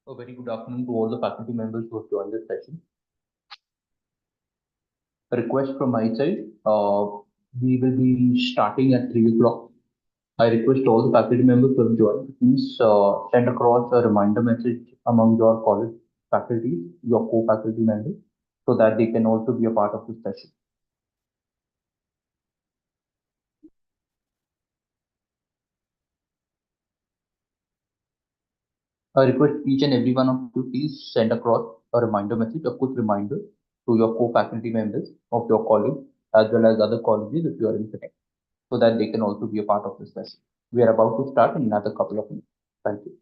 A very good afternoon to all the faculty members who have joined this session. A request from my side. We will be starting at 3 o'clock. I request all the faculty members who have joined, please send across a reminder message among your college faculty, your co-faculty members, so that they can also be a part of this session. I request each and every one of you, please send across a reminder message, a quick reminder to your co-faculty members of your college, as well as other colleges if you are in Connect, so that they can also be a part of this session. We are about to start in another couple of minutes. Thank you.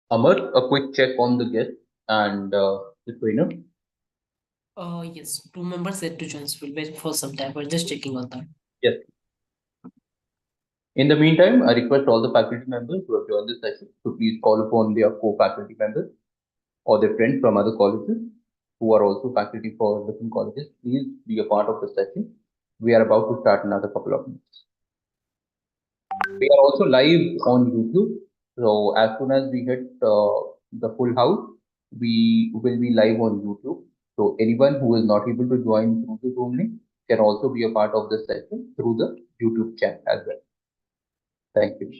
Amar, a quick check on the guest and the trainer. Yes, two members said to join. So we'll wait for some time. We're just checking on that. Yes. In the meantime, I request all the faculty members who have joined this session to please call upon their co-faculty members or their friends from other colleges who are also faculty for different colleges. Please be a part of the session. We are about to start another couple of minutes. We are also live on YouTube. So as soon as we hit the full house, we will be live on YouTube. So anyone who is not able to join through the Zoom link can also be a part of the session through the YouTube chat as well. Thank you.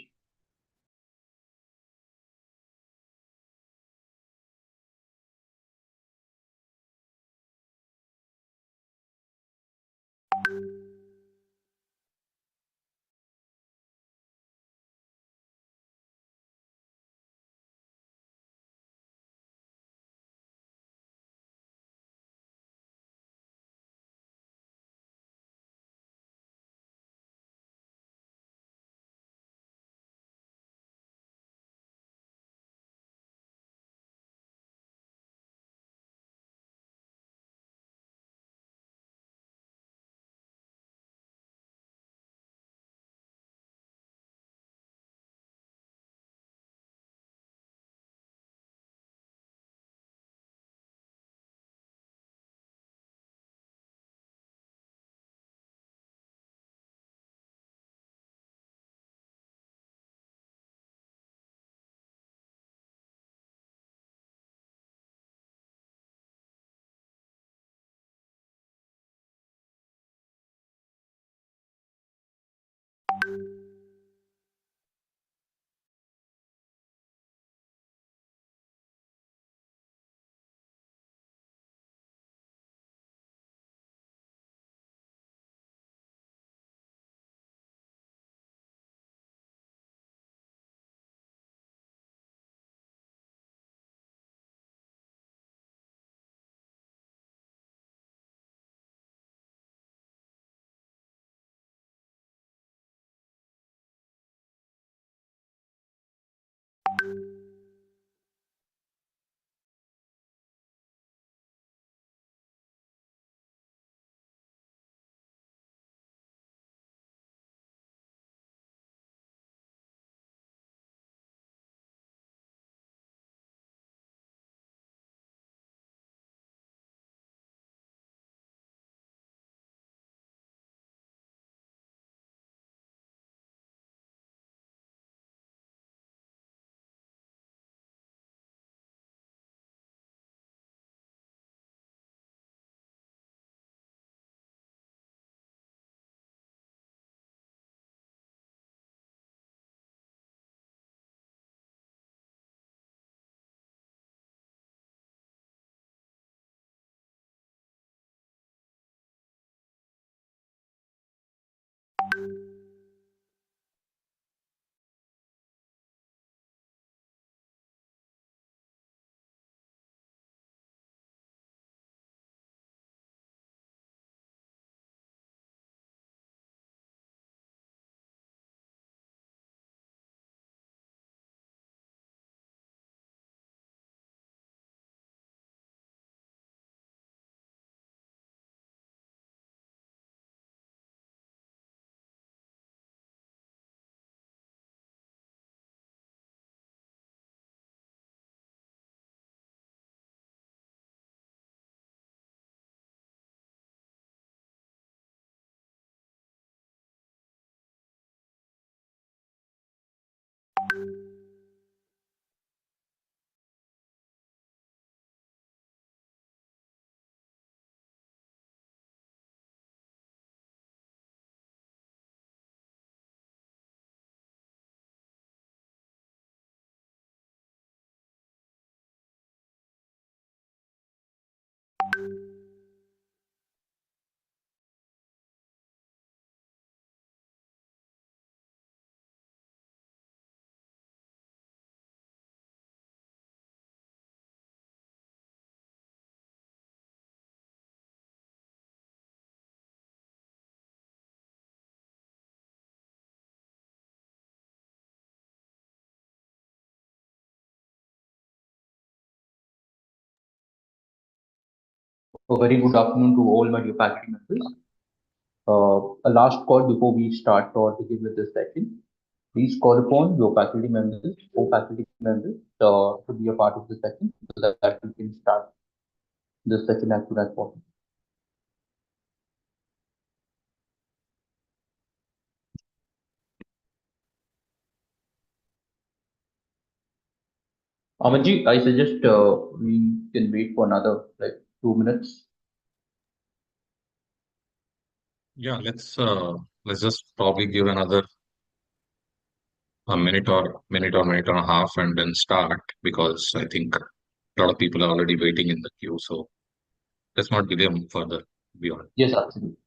A very good afternoon to all my dear faculty members. A last call before we start or begin with this session. Please call upon your faculty members, co-faculty members, to be a part of the session so that we can start this session as soon as possible. Amanji, I suggest we can wait for another like 2 minutes. Yeah, let's just probably give another a minute and a half and then start because I think a lot of people are already waiting in the queue. So let's not delay them further beyond. Yes, absolutely.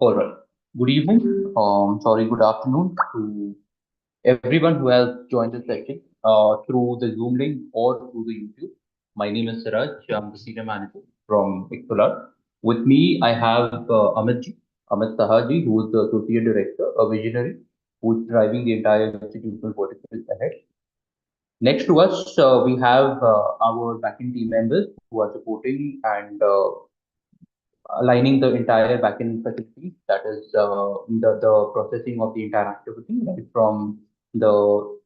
All right. Good evening. Sorry, good afternoon to everyone who has joined the session through the Zoom link or through the YouTube. My name is Siraj. I'm the senior manager from ExcelR. With me, I have Amit Sahaji, who is the associate director, a visionary who is driving the entire institutional vertical ahead. Next to us, we have our backend team members who are supporting and aligning the entire backend facility, that is the processing of the entire activity, right from the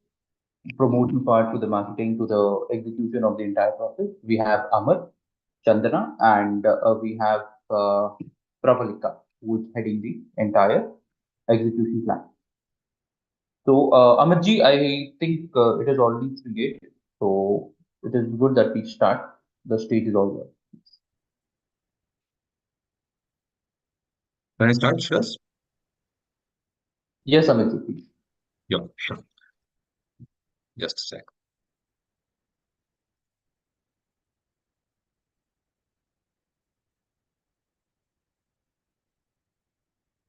promotion part to the marketing to the execution of the entire process. We have Amar, Chandana, and we have uh, Pravalika, who is heading the entire execution plan. So, Amarji, I think it is already 3:08, so it is good that we start. The stage is all yours. Can I start, Shiraz? Yes, Amarji, please. Yeah, sure. Just a sec.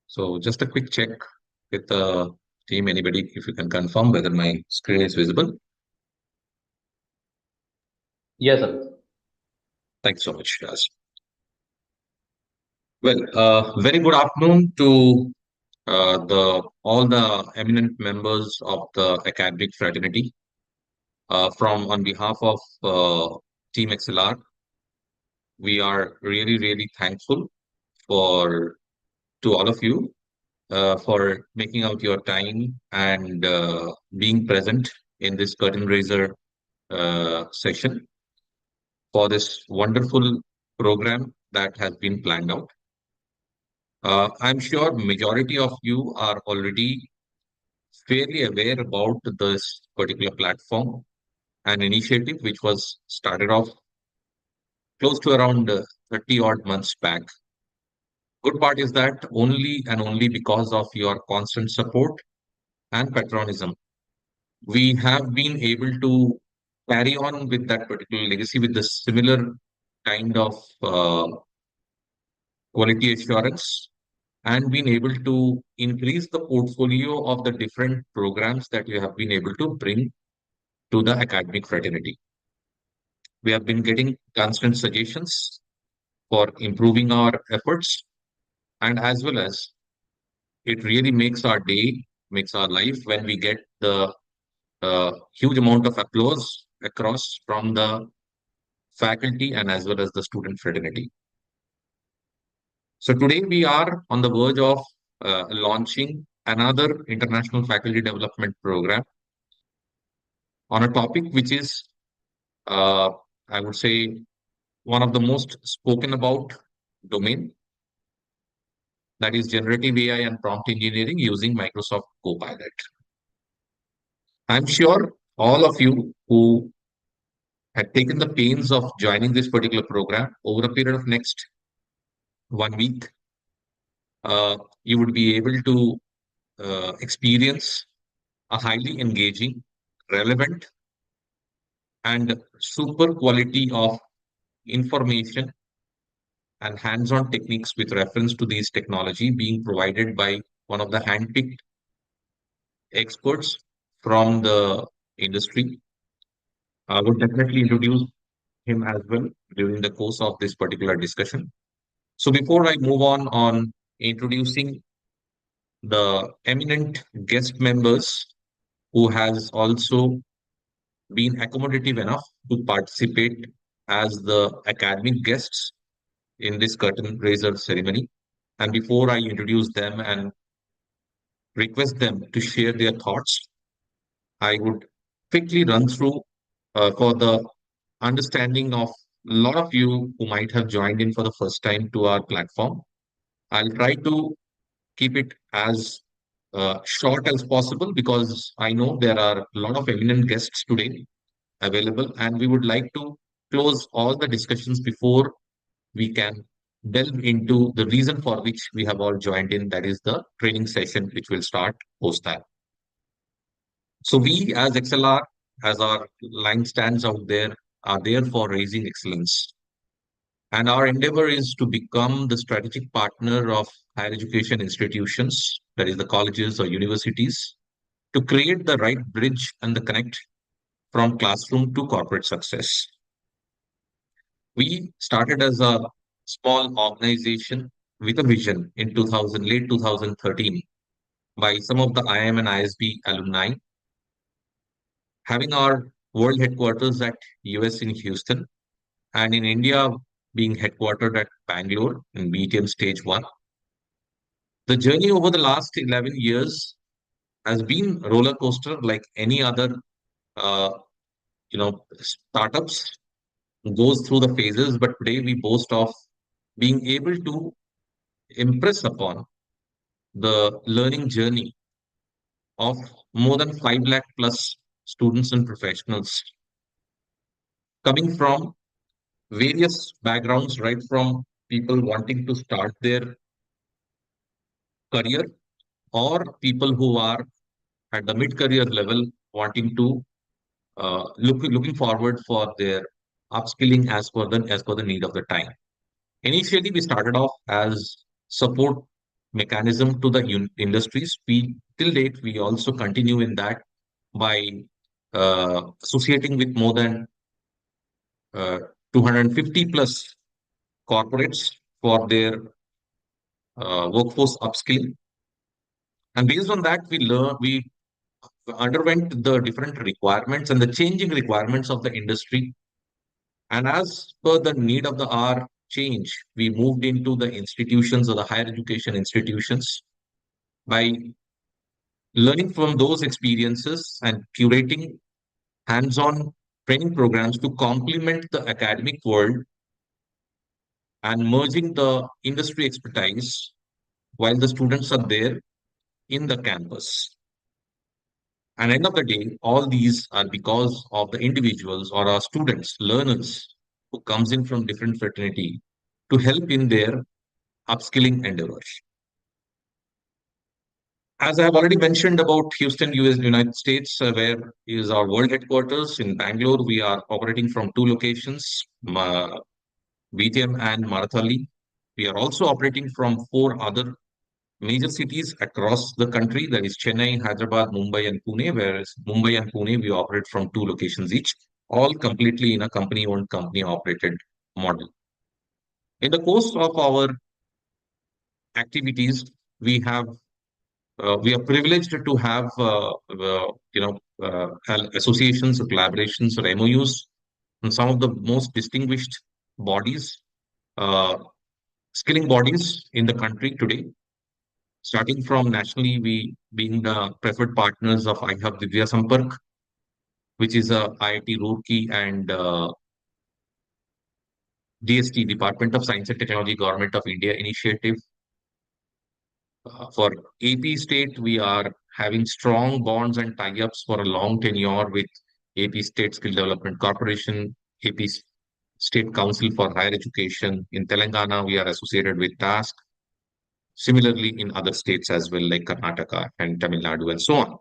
So just a quick check with the team. Anybody, if you can confirm whether my screen is visible. Yes, Amarji. Thanks so much, Shiraz. Well, very good afternoon to the all the eminent members of the academic fraternity. From on behalf of Team XLR, we are really thankful for to all of you for making out your time and being present in this curtain raiser session for this wonderful program that has been planned out. I'm sure majority of you are already fairly aware about this particular platform and initiative which was started off close to around 30 odd months back. Good part is that only and only because of your constant support and patronism, we have been able to carry on with that particular legacy with the similar kind of quality assurance and been able to increase the portfolio of the different programs that you have been able to bring to the academic fraternity. We have been getting constant suggestions for improving our efforts, and as well as it really makes our day, makes our life when we get the huge amount of applause across from the faculty and as well as the student fraternity. So today we are on the verge of launching another international faculty development program on a topic which is, uh, I would say, one of the most spoken about domain, that is generative AI and prompt engineering using Microsoft Copilot. I'm sure all of you who had taken the pains of joining this particular program over a period of next 1 week, you would be able to experience a highly engaging, relevant, and super quality of information and hands-on techniques with reference to these technology being provided by one of the handpicked experts from the industry. I would definitely introduce him as well during the course of this particular discussion. So before I move on introducing the eminent guest members who has also been accommodative enough to participate as the academic guests in this curtain raiser ceremony. And before I introduce them and request them to share their thoughts, I would quickly run through for the understanding of a lot of you who might have joined in for the first time to our platform. I'll try to keep it as short as possible because I know there are a lot of eminent guests today available, and we would like to close all the discussions before we can delve into the reason for which we have all joined in, that is the training session, which will start post that. So we as ExcelR, as our line stands out there, are there for raising excellence. And our endeavor is to become the strategic partner of higher education institutions, that is the colleges or universities, to create the right bridge and the connect from classroom to corporate success. We started as a small organization with a vision in late 2013 by some of the IIM and ISB alumni, having our world headquarters at US in Houston and in India being headquartered at Bangalore in BTM Stage 1. The journey over the last 11 years has been roller coaster like any other uh, startups goes through the phases, but today we boast of being able to impress upon the learning journey of more than 5 lakh plus students and professionals coming from various backgrounds, right from people wanting to start their career or people who are at the mid-career level wanting to looking forward for their upskilling as per the need of the time. Initially, we started off as support mechanism to the industries. We till date we also continue in that by associating with more than uh, 250 plus corporates for their workforce upskilling. And based on that, we underwent the different requirements and the changing requirements of the industry. And as per the need of the hour change, we moved into the institutions or the higher education institutions by learning from those experiences and curating hands-on training programs to complement the academic world and merging the industry expertise while the students are there in the campus. And end of the day, all these are because of the individuals or our students, learners who comes in from different fraternity to help in their upskilling endeavors. As I have already mentioned about Houston, US, United States, where is our world headquarters. In Bangalore, we are operating from two locations, BTM and Marathali. We are also operating from four other major cities across the country, that is Chennai, Hyderabad, Mumbai, and Pune, whereas Mumbai and Pune, we operate from two locations each, all completely in a company-owned, company-operated model. In the course of our activities, we have we are privileged to have associations or collaborations or MOUs and some of the most distinguished bodies, uh, skilling bodies in the country today. Starting from nationally, we being the preferred partners of IFDP Sampark, which is a IIT Roorkee and DST, Department of Science and Technology, Government of India initiative. For AP State, we are having strong bonds and tie-ups for a long tenure with AP State Skill Development Corporation, AP State Council for Higher Education. In Telangana, we are associated with TASK. Similarly, in other states as well, like Karnataka and Tamil Nadu and so on.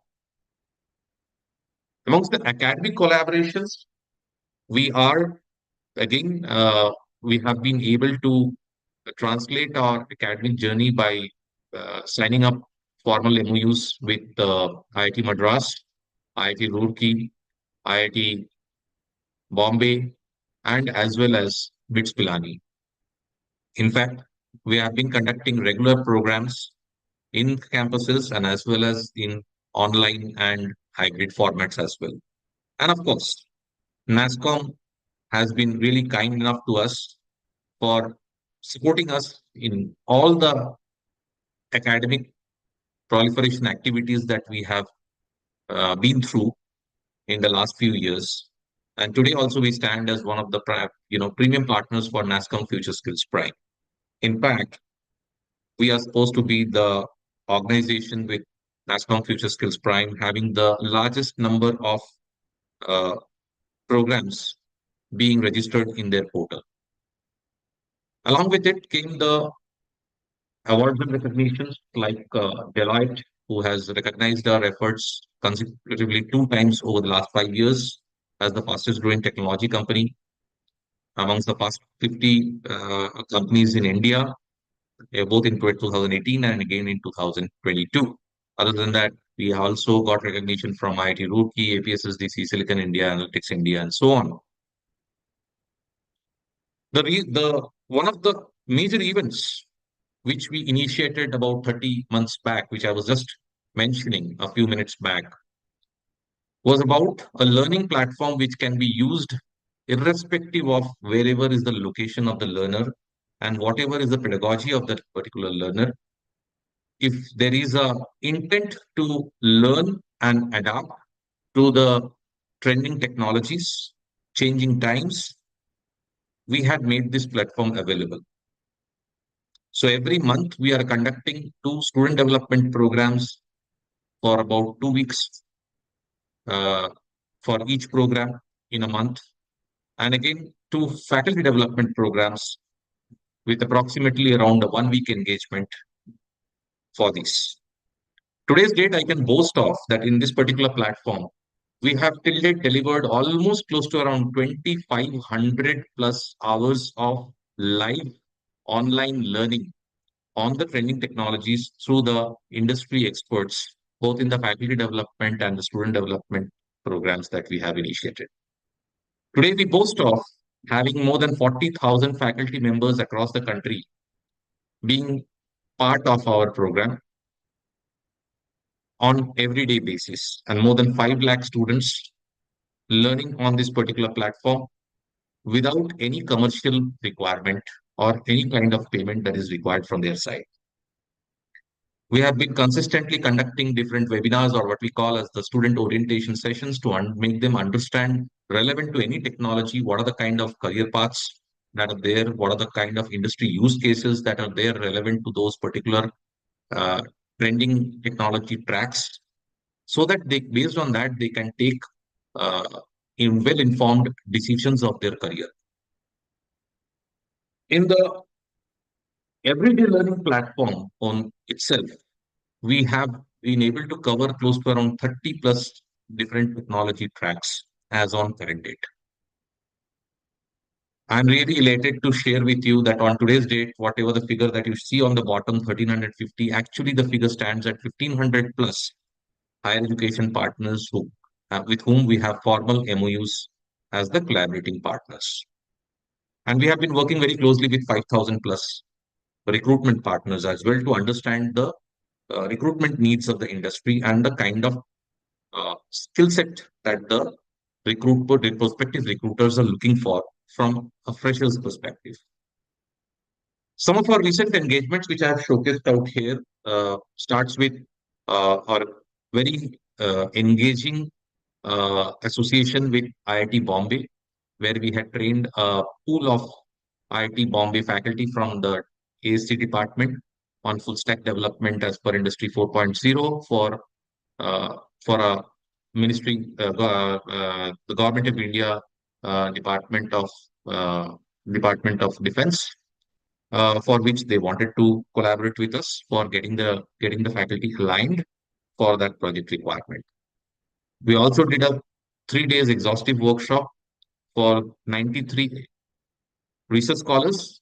Amongst the academic collaborations, we are, again, we have been able to translate our academic journey by signing up formal MOUs with IIT Madras, IIT Roorkee, IIT Bombay, and as well as BITS Pilani. In fact, we have been conducting regular programs in campuses and as well as in online and hybrid formats as well. And of course, NASCOM has been really kind enough to us for supporting us in all the academic proliferation activities that we have been through in the last few years. And today also we stand as one of the premium partners for NASCOM Future Skills Prime. In fact, we are supposed to be the organization with NASCOM Future Skills Prime having the largest number of uh, programs being registered in their portal. Along with it came the awards and recognitions like Deloitte, who has recognized our efforts consecutively two times over the last 5 years as the fastest growing technology company amongst the past 50 companies in India, both in 2018 and again in 2022. Other than that, we also got recognition from IIT Roorkee, APSSDC, Silicon India, Analytics India, and so on. One of the major events which we initiated about 30 months back, which I was just mentioning a few minutes back, was about a learning platform which can be used irrespective of wherever is the location of the learner and whatever is the pedagogy of that particular learner. If there is a intent to learn and adapt to the trending technologies, changing times, we had made this platform available. So every month we are conducting two student development programs for about 2 weeks uh, for each program in a month. And again, two faculty development programs with approximately around a 1 week engagement for this. Today's date, I can boast of that in this particular platform, we have till date delivered almost close to around 2,500 plus hours of live online learning on the trending technologies through the industry experts, both in the faculty development and the student development programs that we have initiated. Today, we boast of having more than 40,000 faculty members across the country being part of our program on everyday basis and more than 5 lakh students learning on this particular platform without any commercial requirement or any kind of payment that is required from their side. We have been consistently conducting different webinars or what we call as the student orientation sessions to make them understand relevant to any technology, what are the kind of career paths that are there, what are the kind of industry use cases that are there relevant to those particular uh, trending technology tracks, so that they, based on that, they can take uh, in well-informed decisions of their career. In the everyday learning platform on itself, we have been able to cover close to around 30 plus different technology tracks as on current date. I'm really elated to share with you that on today's date, whatever the figure that you see on the bottom, 1350, actually the figure stands at 1500 plus higher education partners with whom we have formal MOUs as the collaborating partners. And we have been working very closely with 5,000 plus recruitment partners as well to understand the recruitment needs of the industry and the kind of skill set that the prospective recruiters are looking for from a fresher's perspective. Some of our recent engagements, which I have showcased out here, starts with our very engaging association with IIT Bombay, where we had trained a pool of IIT Bombay faculty from the ASC department on full stack development as per Industry 4.0 uh, for a ministry, the Government of India uh, Department of uh, Department of Defense, for which they wanted to collaborate with us for getting the faculty aligned for that project requirement. We also did a 3 days exhaustive workshop for 93 research scholars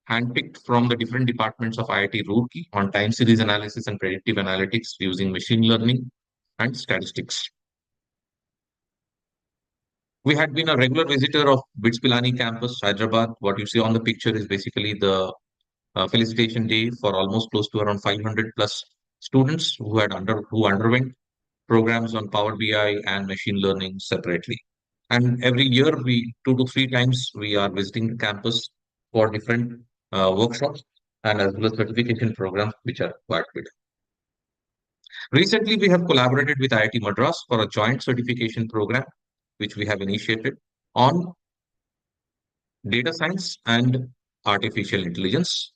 handpicked from the different departments of IIT Roorkee on time series analysis and predictive analytics using machine learning and statistics. We had been a regular visitor of BITS Pilani campus, Hyderabad. What you see on the picture is basically the felicitation day for almost close to around 500 plus students who underwent programs on Power BI and machine learning separately. And every year, we 2 to 3 times we are visiting the campus for different workshops and as well as certification programs which are quite good. Recently, we have collaborated with IIT Madras for a joint certification program which we have initiated on data science and artificial intelligence.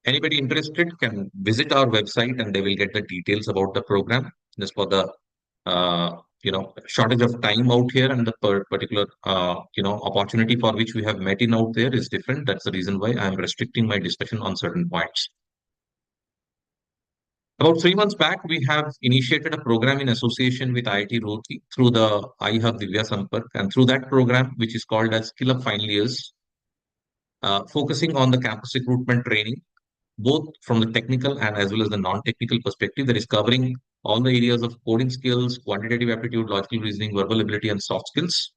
Anybody interested can visit our website and they will get the details about the program. Just for the shortage of time out here and the particular opportunity for which we have met in out there is different. That's the reason why I'm restricting my discussion on certain points. About 3 months back, we have initiated a program in association with IIT Roorkee through the iHub Divya Sampark, and through that program, which is called as Skill Up Final Years, focusing on the campus recruitment training, both from the technical and as well as the non-technical perspective, that is covering all the areas of coding skills, quantitative aptitude, logical reasoning, verbal ability, and soft skills,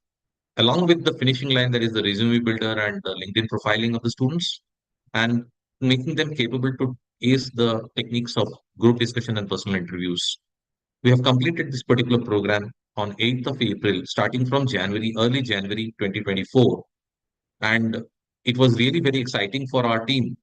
along with the finishing line, that is the resume builder and the LinkedIn profiling of the students, and making them capable to ace the techniques of group discussion and personal interviews. We have completed this particular program on 8th of April, starting from early January 2024. And it was really very exciting for our team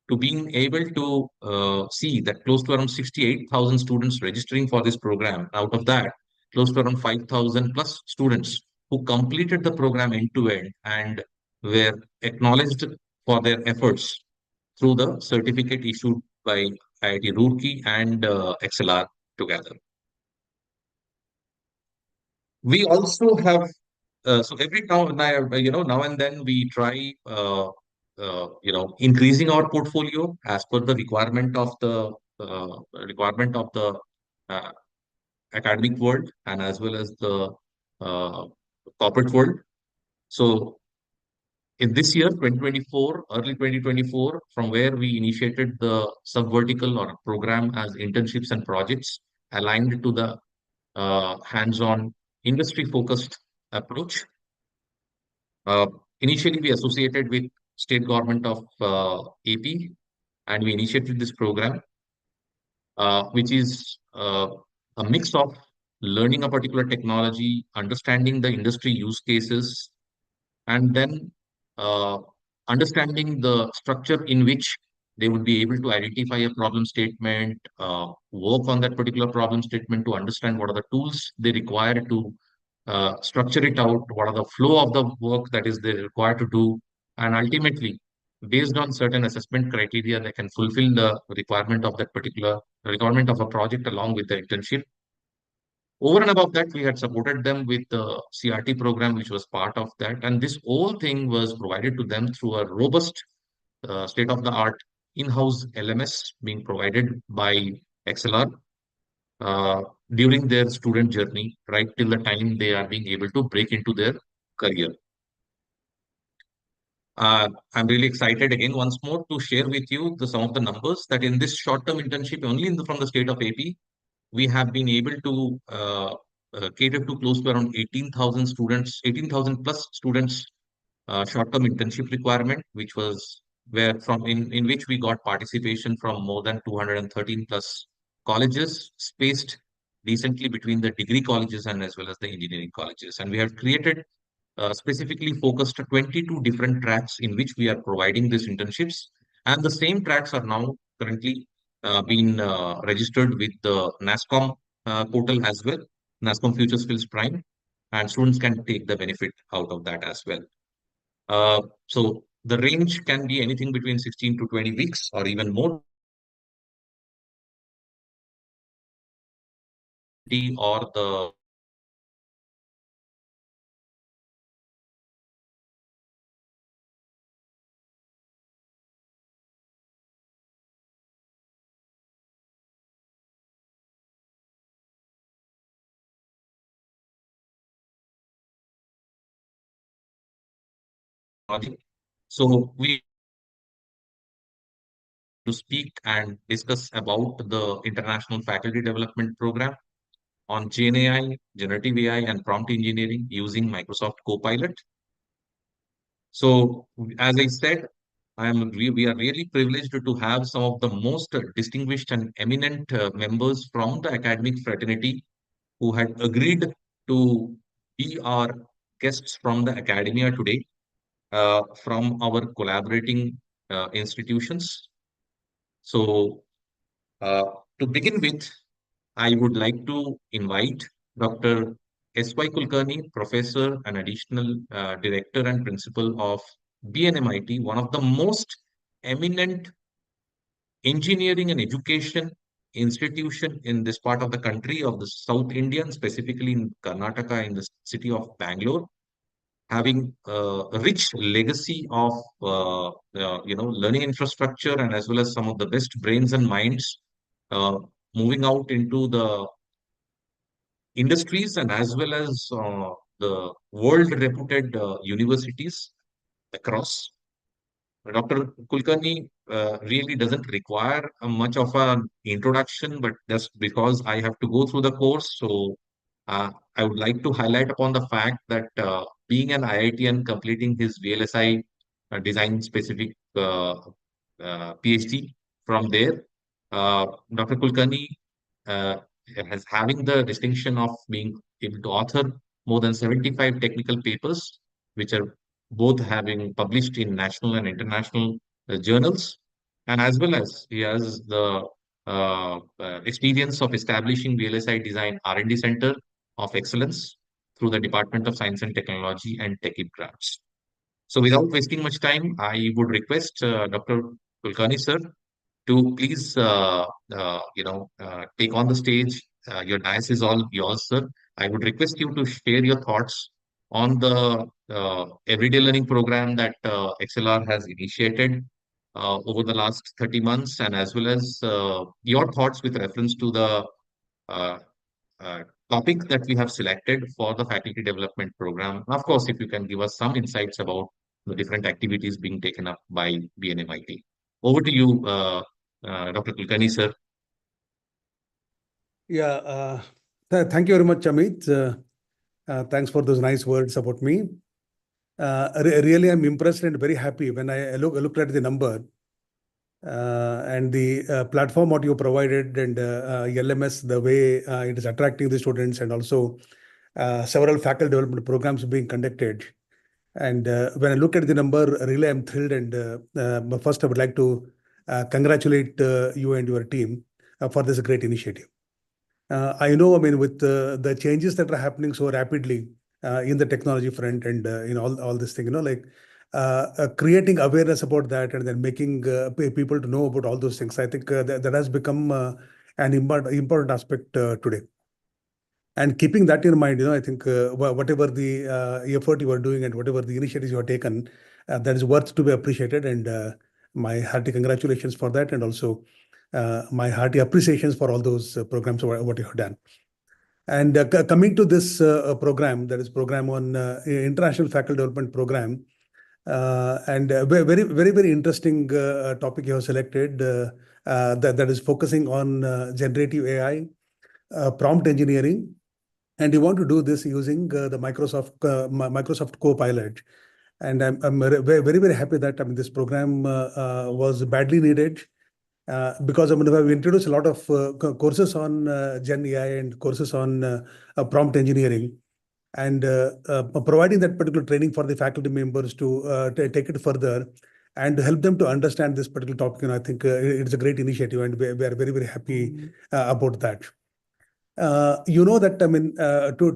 to being able to see that close to around 68,000 students registering for this program. Out of that, close to around 5,000 plus students who completed the program end to end and were acknowledged for their efforts through the certificate issued by IIT Roorkee and ExcelR together. We also have so every now and then we try increasing our portfolio as per the requirement of the uh, academic world and as well as the uh, corporate world. So in this year 2024, early 2024, from where we initiated the sub-vertical or program as internships and projects aligned to the hands-on industry-focused approach. Uh, Initially, we associated with state government of AP, and we initiated this program, which is a mix of learning a particular technology, understanding the industry use cases, and then uh, understanding the structure in which they would be able to identify a problem statement, work on that particular problem statement to understand what are the tools they require to structure it out, what are the flow of the work that is they required to do, and ultimately, based on certain assessment criteria, they can fulfill the requirement of that particular requirement of a project along with the internship. Over and above that, we had supported them with the CRT program, which was part of that. And this whole thing was provided to them through a robust, state-of-the-art in-house LMS being provided by ExcelR uh, during their student journey, right till the time they are being able to break into their career. I'm really excited again once more to share with you some of the numbers that in this short-term internship only from the state of AP, we have been able to cater to close to around 18,000 students, 18,000 plus students short-term internship requirement, which was where from in which we got participation from more than 213 plus colleges spaced decently between the degree colleges and as well as the engineering colleges. And we have created specifically focused 22 different tracks in which we are providing these internships. And the same tracks are now currently being registered with the NASCOM portal as well, NASCOM Future Skills Prime, and students can take the benefit out of that as well. So the range can be anything between 16 to 20 weeks or even more, or the technology. So we to speak and discuss about the International Faculty Development Program on GenAI, Generative AI, and prompt engineering using Microsoft Copilot. So, as I said, we are really privileged to have some of the most distinguished and eminent members from the academic fraternity who had agreed to be our guests from the academia today, from our collaborating institutions. So, uh, to begin with, I would like to invite Dr. S.Y. Kulkarni, Professor and Additional Director and Principal of BNMIT, one of the most eminent engineering and education institution in this part of the country of the South Indian, specifically in Karnataka, in the city of Bangalore, having a rich legacy of learning infrastructure and as well as some of the best brains and minds uh, moving out into the industries and as well as the world reputed universities across. Dr. Kulkarni really doesn't require much of an introduction, but just because I have to go through the course, so I would like to highlight upon the fact that being an IIT and completing his VLSI design specific PhD from there, Dr. Kulkarni uh, has having the distinction of being able to author more than 75 technical papers, which are both having published in national and international journals, and as well as he has the experience of establishing VLSI Design R&D Center of Excellence through the Department of Science and Technology and Techie Grants. So without wasting much time, I would request Dr. Kulkarni sir to please take on the stage. Your dais is all yours, sir. I would request you to share your thoughts on the everyday learning program that ExcelR has initiated over the last 30 months, and as well as your thoughts with reference to the uh, uh, topic that we have selected for the faculty development program. Of course, if you can give us some insights about the different activities being taken up by BNMIT. Over to you, Dr. Kulkarni, sir. Yeah, thank you very much, Amit. Thanks for those nice words about me. Really, I'm impressed and very happy when I looked at the number and the platform what you provided and LMS, the way it is attracting the students, and also several faculty development programs being conducted. And when I look at the number, really, I'm thrilled. And first, I would like to congratulate you and your team for this great initiative. I know, I mean, with the changes that are happening so rapidly in the technology front and all this thing, like creating awareness about that and then making people to know about all those things. I think that has become an important aspect today. And keeping that in mind, I think whatever the effort you are doing and whatever the initiatives you have taken, that is worth to be appreciated. And my hearty congratulations for that, and also my hearty appreciations for all those programs what you have done. And coming to this program, that is program on International Faculty Development Program, and very, very, very interesting topic you have selected, that is focusing on generative AI, prompt engineering, and you want to do this using the Microsoft Copilot. And I'm very, very, very happy that this program was badly needed, because we've introduced a lot of courses on Gen AI and courses on prompt engineering, and providing that particular training for the faculty members to take it further and to help them to understand this particular topic. I think it's a great initiative, and we are very, very happy about that. That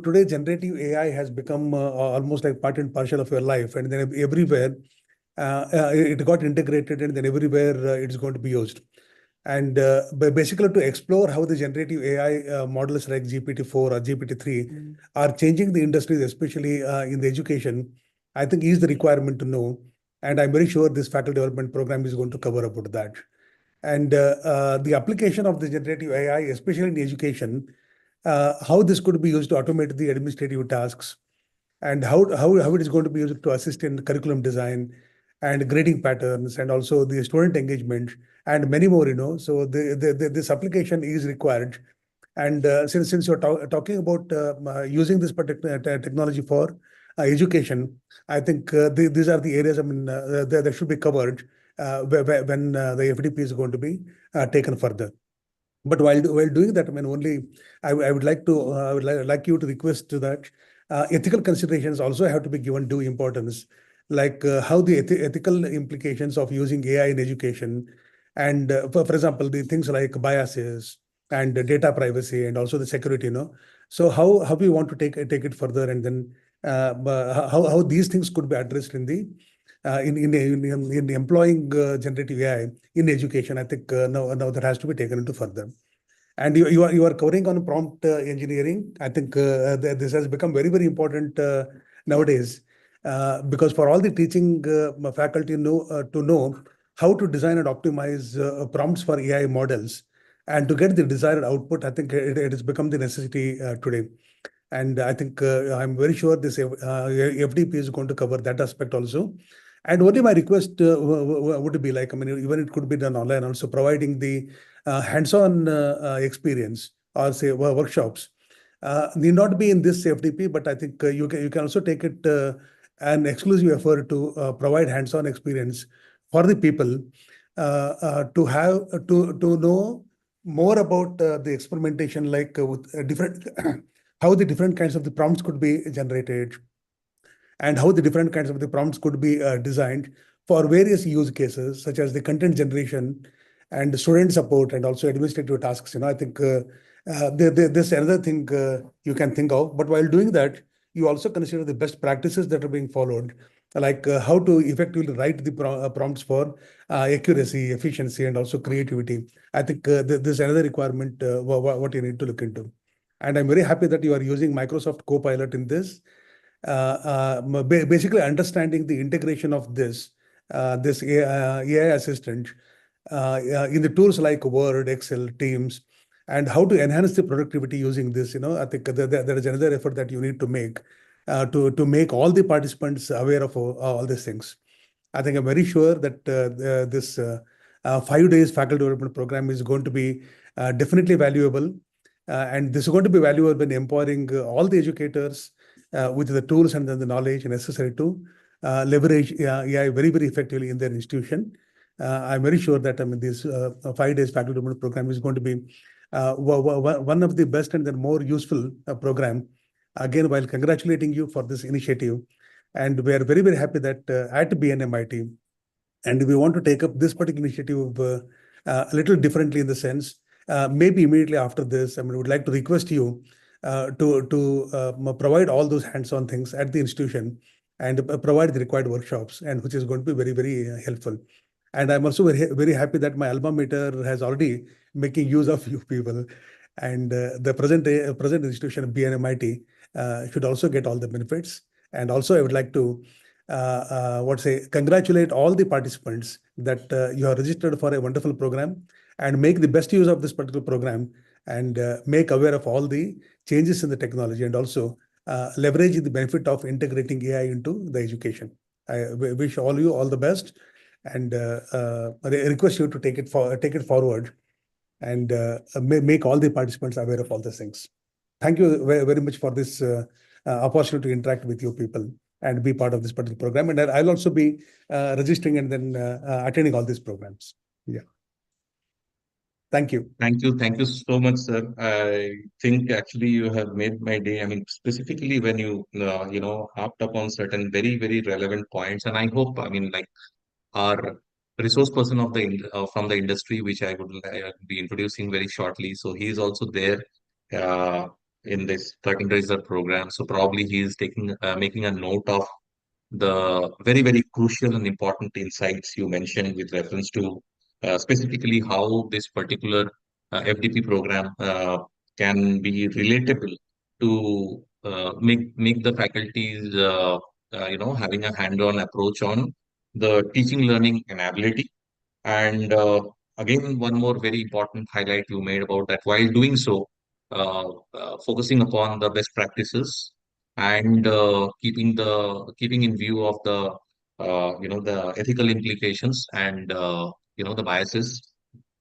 today generative AI has become almost like part and parcel of your life, and then everywhere it got integrated, and then everywhere it's going to be used. And basically, to explore how the generative AI models like GPT-4 or GPT-3 are changing the industries, especially in the education, I think is the requirement to know. And I'm very sure this faculty development program is going to cover about that. And the application of the generative AI, especially in education, how this could be used to automate the administrative tasks, and how it is going to be used to assist in curriculum design and grading patterns, and also the student engagement, and many more. So this application is required. And since you're talking about using this particular technology for education, I think these are the areas that should be covered when the FDP is going to be taken further. But while doing that, only I would like you to request to that ethical considerations also have to be given due importance, like how the ethical implications of using AI in education, and for example, the things like biases and data privacy, and also the security. So how we want to take it further, and then how these things could be addressed in the in employing generative AI in education. I think now that has to be taken into further. And you are covering on prompt engineering. I think this has become very, very important nowadays, because for all the teaching faculty to know how to design and optimize prompts for AI models and to get the desired output. I think it has become the necessity today. And I think I'm very sure this FDP is going to cover that aspect also. And only my request would be like, even it could be done online also, providing the hands-on experience, or say workshops. Need not be in this FDP, but I think you can also take it an exclusive effort to provide hands-on experience for the people to have to know more about the experimentation, like with different how the different kinds of the prompts could be generated, and how the different kinds of the prompts could be designed for various use cases, such as the content generation and student support, and also administrative tasks. I think there's another thing you can think of. But while doing that, you also consider the best practices that are being followed, like how to effectively write the prompts for accuracy, efficiency, and also creativity. I think there's another requirement what you need to look into. And I'm very happy that you are using Microsoft Copilot in this. Basically understanding the integration of this AI assistant in the tools like Word, Excel, Teams, and how to enhance the productivity using this. I think there is another effort that you need to make to make all the participants aware of all these things. I think I'm very sure that this 5 days faculty development program is going to be definitely valuable. And this is going to be valuable when empowering all the educators with the tools and the knowledge necessary to leverage AI very, very effectively in their institution. I'm very sure that this 5 days faculty development program is going to be one of the best and the more useful program. Again, while congratulating you for this initiative, and we are very, very happy that at BNMIT, and we want to take up this particular initiative a little differently, in the sense, maybe immediately after this, we would like to request you to provide all those hands-on things at the institution, and provide the required workshops, and which is going to be very, very helpful. And I'm also very, very happy that my alma mater has already making use of you people. And the present institution of BNMIT should also get all the benefits. And also, I would like to congratulate all the participants that you are registered for a wonderful program, and make the best use of this particular program, and make aware of all the changes in the technology, and also leverage the benefit of integrating AI into the education. I wish all you all the best, and request you to take it forward, and make all the participants aware of all these things. Thank you very much for this opportunity to interact with you people and be part of this particular program. And I'll also be registering and then attending all these programs. Yeah. Thank you. Thank you. Thank you so much, sir. I think actually you have made my day. I mean, specifically when you harped upon certain very, very relevant points. And I hope, I mean, like our resource person from the industry, which I would be introducing very shortly. So he is also there uh, in this curtain raiser program. So probably he is making a note of the very, very crucial and important insights you mentioned with reference to specifically how this particular FDP program can be relatable to make the faculties, having a hand-on approach on the teaching, learning, and ability. And again, one more very important highlight you made about that while doing so, focusing upon the best practices and keeping in view of the ethical implications and the biases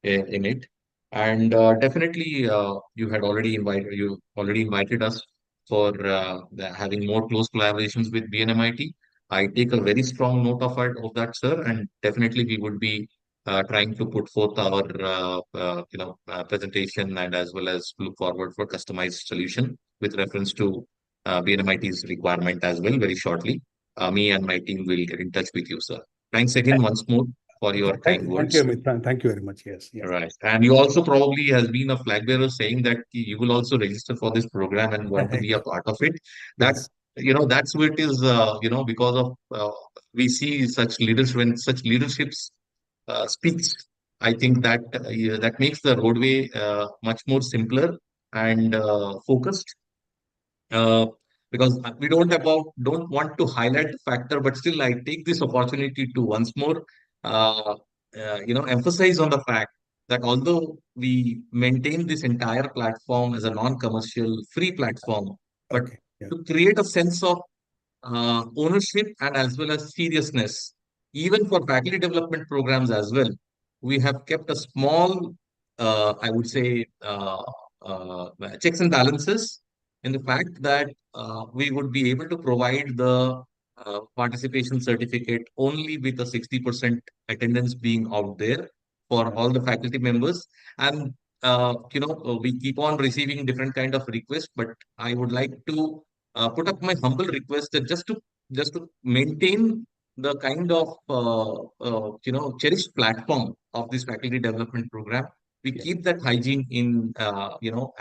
in it. And definitely, you already invited us for having more close collaborations with BNMIT. I take a very strong note of that, sir, and definitely we would be trying to put forth our presentation and as well as look forward for customized solution with reference to BNMIT's requirement as well very shortly. Me and my team will get in touch with you, sir. Thanks again once more for your kind Thank you, words. Amit. Thank you very much. Yes, yes. Right. And you also probably has been a flag bearer saying that you will also register for this program and want to be a part of it. That, Yes. that's what it is, because of we see such leaders when such leaderships speaks. I think that yeah, that makes the roadway much more simpler and focused uh, because we don't want to highlight the factor, but still I take this opportunity to once more uh, emphasize on the fact that although we maintain this entire platform as a non-commercial free platform, but Okay. Yeah. to create a sense of ownership and as well as seriousness. Even for faculty development programs as well, we have kept a small, I would say, uh, checks and balances in the fact that we would be able to provide the participation certificate only with a 60% attendance being out there for all the faculty members. And, we keep on receiving different kind of requests, but I would like to put up my humble request that just to maintain the kind of cherished platform of this faculty development program, we Yeah. keep that hygiene in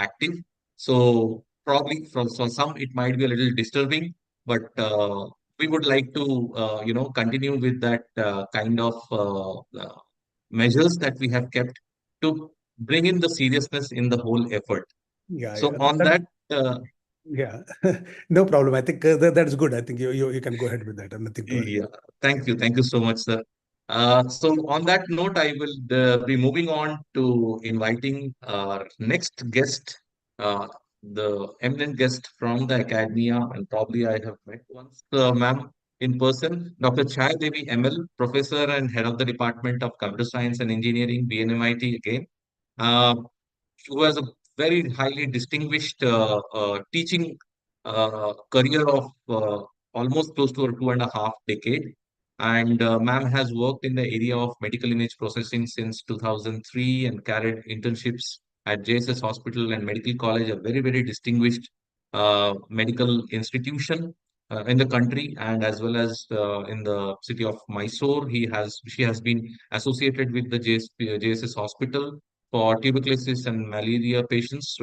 active. So probably for some it might be a little disturbing, but we would like to continue with that kind of measures that we have kept to bring in the seriousness in the whole effort. Yeah. So Yeah. on that. Yeah. No problem. I think that's good. I think you can go ahead with that. Nothing to worry. Yeah, thank you. Thank you so much, sir. So on that note, I will be moving on to inviting our next guest, the eminent guest from the academia, and probably I have met once, ma'am, in person, Dr. Chai Devi ML, professor and head of the Department of Computer Science and Engineering, BNMIT again. Uh, who has a very highly distinguished teaching career of almost close to a 2.5 decade. And ma'am has worked in the area of medical image processing since 2003 and carried internships at JSS Hospital and Medical College, a very, very distinguished medical institution in the country and as well as in the city of Mysore. She has been associated with the JSS Hospital for tuberculosis and malaria patients,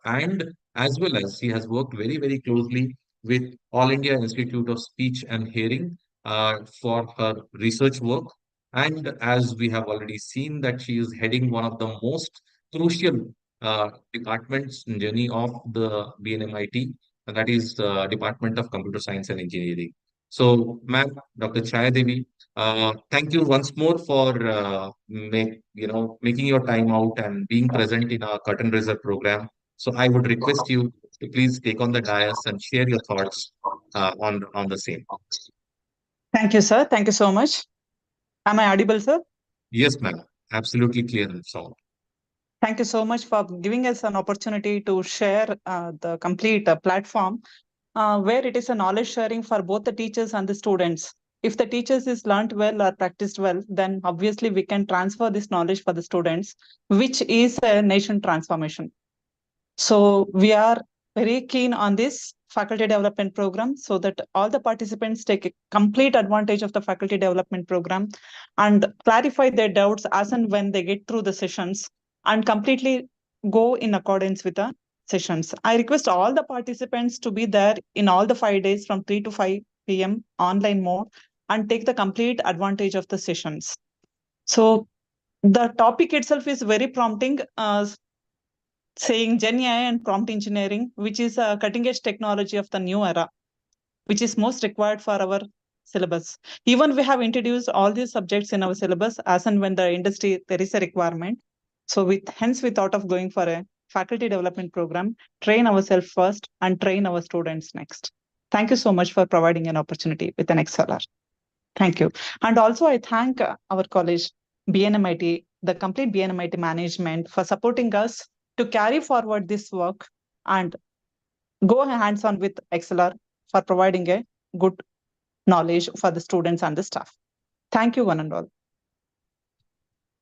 and as well as he has worked very, very closely with All India Institute of Speech and Hearing for her research work. And as we have already seen that she is heading one of the most crucial department's journey of the BNMIT, and that is the Department of Computer Science and Engineering. So, ma'am, Dr. Chaya Devi, thank you once more for making your time out and being present in our curtain raiser program. So, I would request you to please take on the dais and share your thoughts on the same. Thank you, sir. Thank you so much. Am I audible, sir? Yes, ma'am. Absolutely clear and sound. Thank you so much for giving us an opportunity to share the complete platform where it is a knowledge sharing for both the teachers and the students. If the teachers is learnt well or practiced well, then obviously we can transfer this knowledge for the students, which is a nation transformation. So we are very keen on this faculty development program so that all the participants take a complete advantage of the faculty development program and clarify their doubts as and when they get through the sessions and completely go in accordance with the sessions. I request all the participants to be there in all the 5 days from 3 to 5 p.m. online mode and take the complete advantage of the sessions. So the topic itself is very prompting. Saying GenAI and prompt engineering, which is a cutting edge technology of the new era, which is most required for our syllabus. Even we have introduced all these subjects in our syllabus as and when the industry there is a requirement. So hence we thought of going for a faculty development program, train ourselves first and train our students next. Thank you so much for providing an opportunity with an ExcelR. Thank you. And also I thank our college, BNMIT, the complete BNMIT management for supporting us to carry forward this work and go hands-on with ExcelR for providing a good knowledge for the students and the staff. Thank you, one and all.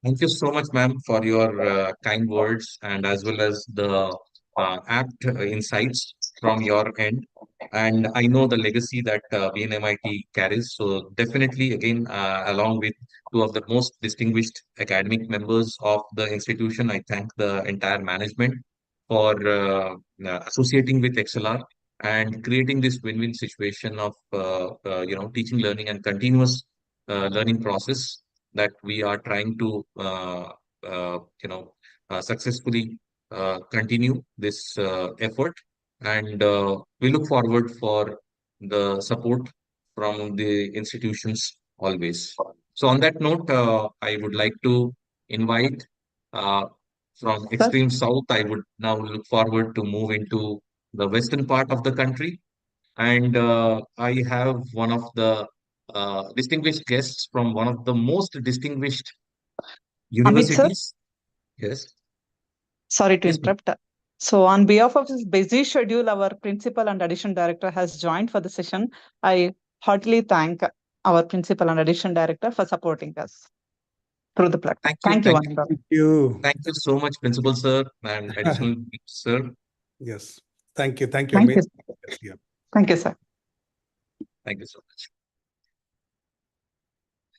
Thank you so much, ma'am, for your kind words and as well as the apt insights from your end. And I know the legacy that BNMIT carries. So definitely, again, along with two of the most distinguished academic members of the institution, I thank the entire management for associating with ExcelR and creating this win-win situation of teaching, learning, and continuous learning process that we are trying to uh, you know successfully continue this effort, and we look forward for the support from the institutions always. So on that note, I would like to invite uh, from Sir, extreme south. I would now look forward to move into the western part of the country, and I have one of the distinguished guests from one of the most distinguished Amit, sir, universities. Yes, sorry to yes, ma'am. interrupt. So on behalf of his busy schedule, our principal and addition director has joined for the session. I heartily thank our principal and addition director for supporting us through the platform. Thank you, Thank you, thank one you, and all. Thank you. thank you so much, Principal Sir and additional sir. Yes. Thank you. Thank you, Thank Amit. you. Yeah. Thank you, sir. Thank you so much.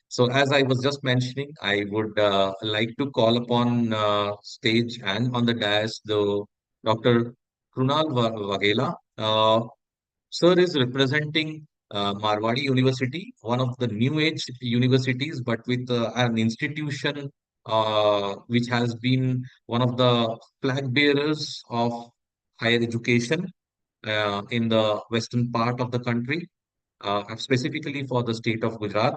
So as I was just mentioning, I would like to call upon stage and on the dais the Dr. Krunal Vagela. Sir is representing Marwadi University, one of the new age universities, but with an institution which has been one of the flag bearers of higher education in the western part of the country, specifically for the state of Gujarat.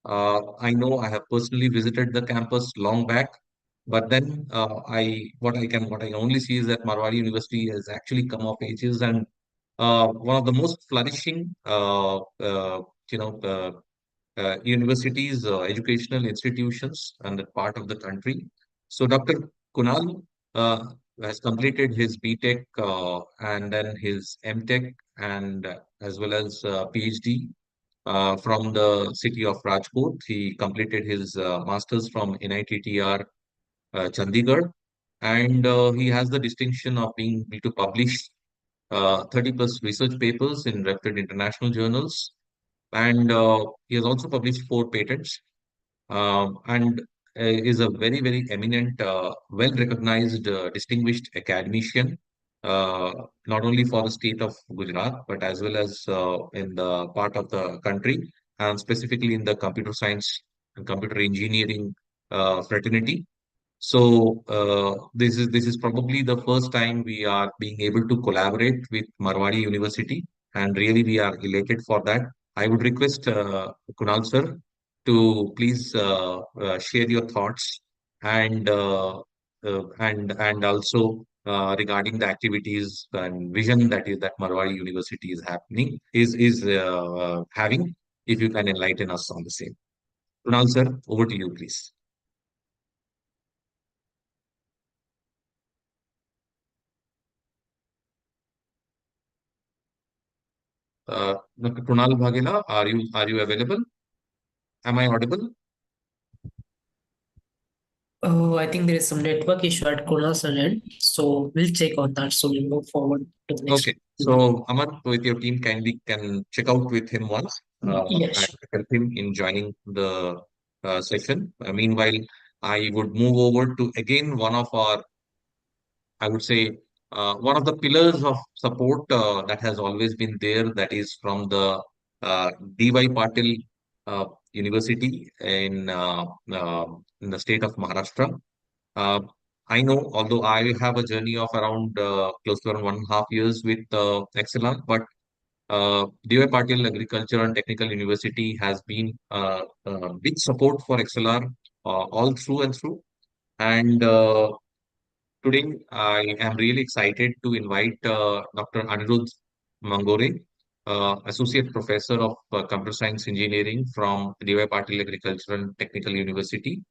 I know I have personally visited the campus long back, but then what I only see is that Marwadi University has actually come of ages and one of the most flourishing you know universities, educational institutions and that part of the country. So Dr. Kunal has completed his BTech and then his MTech and as well as PhD from the city of Rajkot. He completed his master's from NITTR Chandigarh, and he has the distinction of being able to publish 30 plus research papers in reputed international journals, and he has also published 4 patents, and is a very, very eminent, well-recognized, distinguished academician, uh, not only for the state of Gujarat, but as well as in the part of the country, and specifically in the computer science and computer engineering fraternity. So this is probably the first time we are being able to collaborate with Marwari University, and really we are elated for that. I would request Kunal sir to please share your thoughts and and also regarding the activities and vision that Marwari University is happening is having. If you can enlighten us on the same. Kunal sir, over to you, please. Dr. Kunal Bhagela, are you available? Am I audible? Oh, I think there is some network issue at Kunal's end. So we'll check on that. So we'll move forward to the next Okay. So Amar, with your team, kindly can check out with him once one. Yeah, and sure. help him in joining the session. Meanwhile, I would move over to again one of our, I would say, one of the pillars of support that has always been there. That is from the DY Patil uh, University in the state of Maharashtra. Uh, I know, although I have a journey of around close to around 1.5 years with ExcelR, but DY Patil Agriculture and Technical University has been big support for ExcelR all through and through. And today, I am really excited to invite Dr. Anirudh Mangore, Associate Professor of Computer Science Engineering from DY Patil Agriculture and Technical University.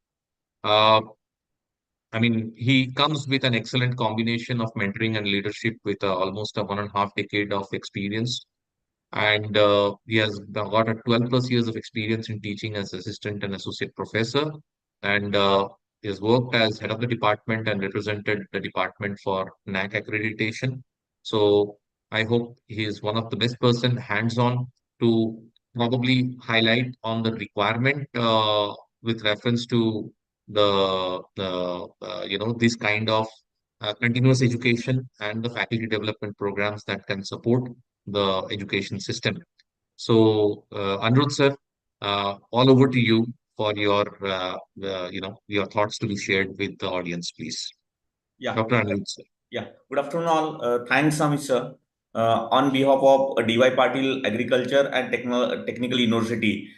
Uh, I mean, he comes with an excellent combination of mentoring and leadership with almost a 1.5 decade of experience. And he has got a 12 plus years of experience in teaching as assistant and associate professor. And he has worked as head of the department and represented the department for NAC accreditation. So I hope he is one of the best person hands-on to probably highlight on the requirement with reference to this kind of continuous education and the faculty development programs that can support the education system. So, Anirudh sir, all over to you for your thoughts to be shared with the audience, please. Yeah, Dr. Anirudh sir. yeah. Good afternoon, all. Thanks, Amit sir. On behalf of DY Patil Agriculture and Technical University,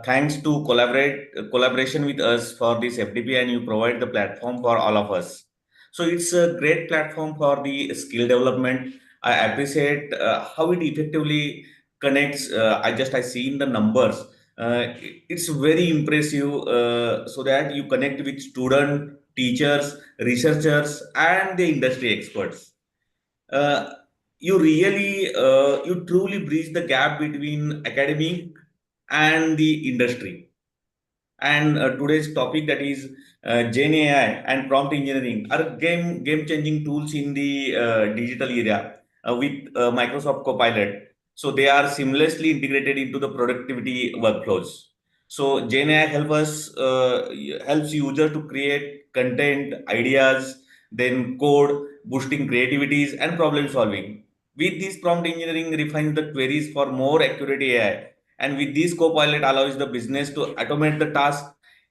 thanks to collaboration with us for this FDP, and you provide the platform for all of us. So it's a great platform for the skill development. I appreciate how it effectively connects. I seen the numbers. It's very impressive. So that you connect with student, teachers, researchers, and the industry experts. Uh, you truly bridge the gap between academic and the industry. And today's topic, that is GenAI and prompt engineering, are game changing tools in the digital era with Microsoft Copilot. So they are seamlessly integrated into the productivity workflows. So GenAI helps user to create content, ideas, then code, boosting creativities and problem solving. With this prompt engineering refines the queries for more accurate AI, and with this copilot allows the business to automate the task,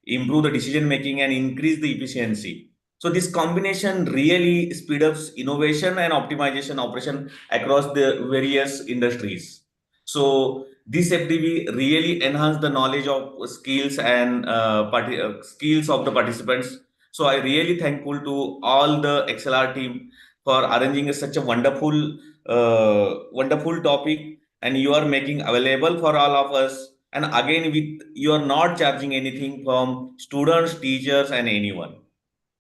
improve the decision making, and increase the efficiency. So this combination really speed up innovation and optimization operation across the various industries. So this FDB really enhance the knowledge of skills and skills of the participants. So I really thankful to all the XLR team for arranging such a wonderful topic, and you are making available for all of us. And again, with you are not charging anything from students, teachers, and anyone.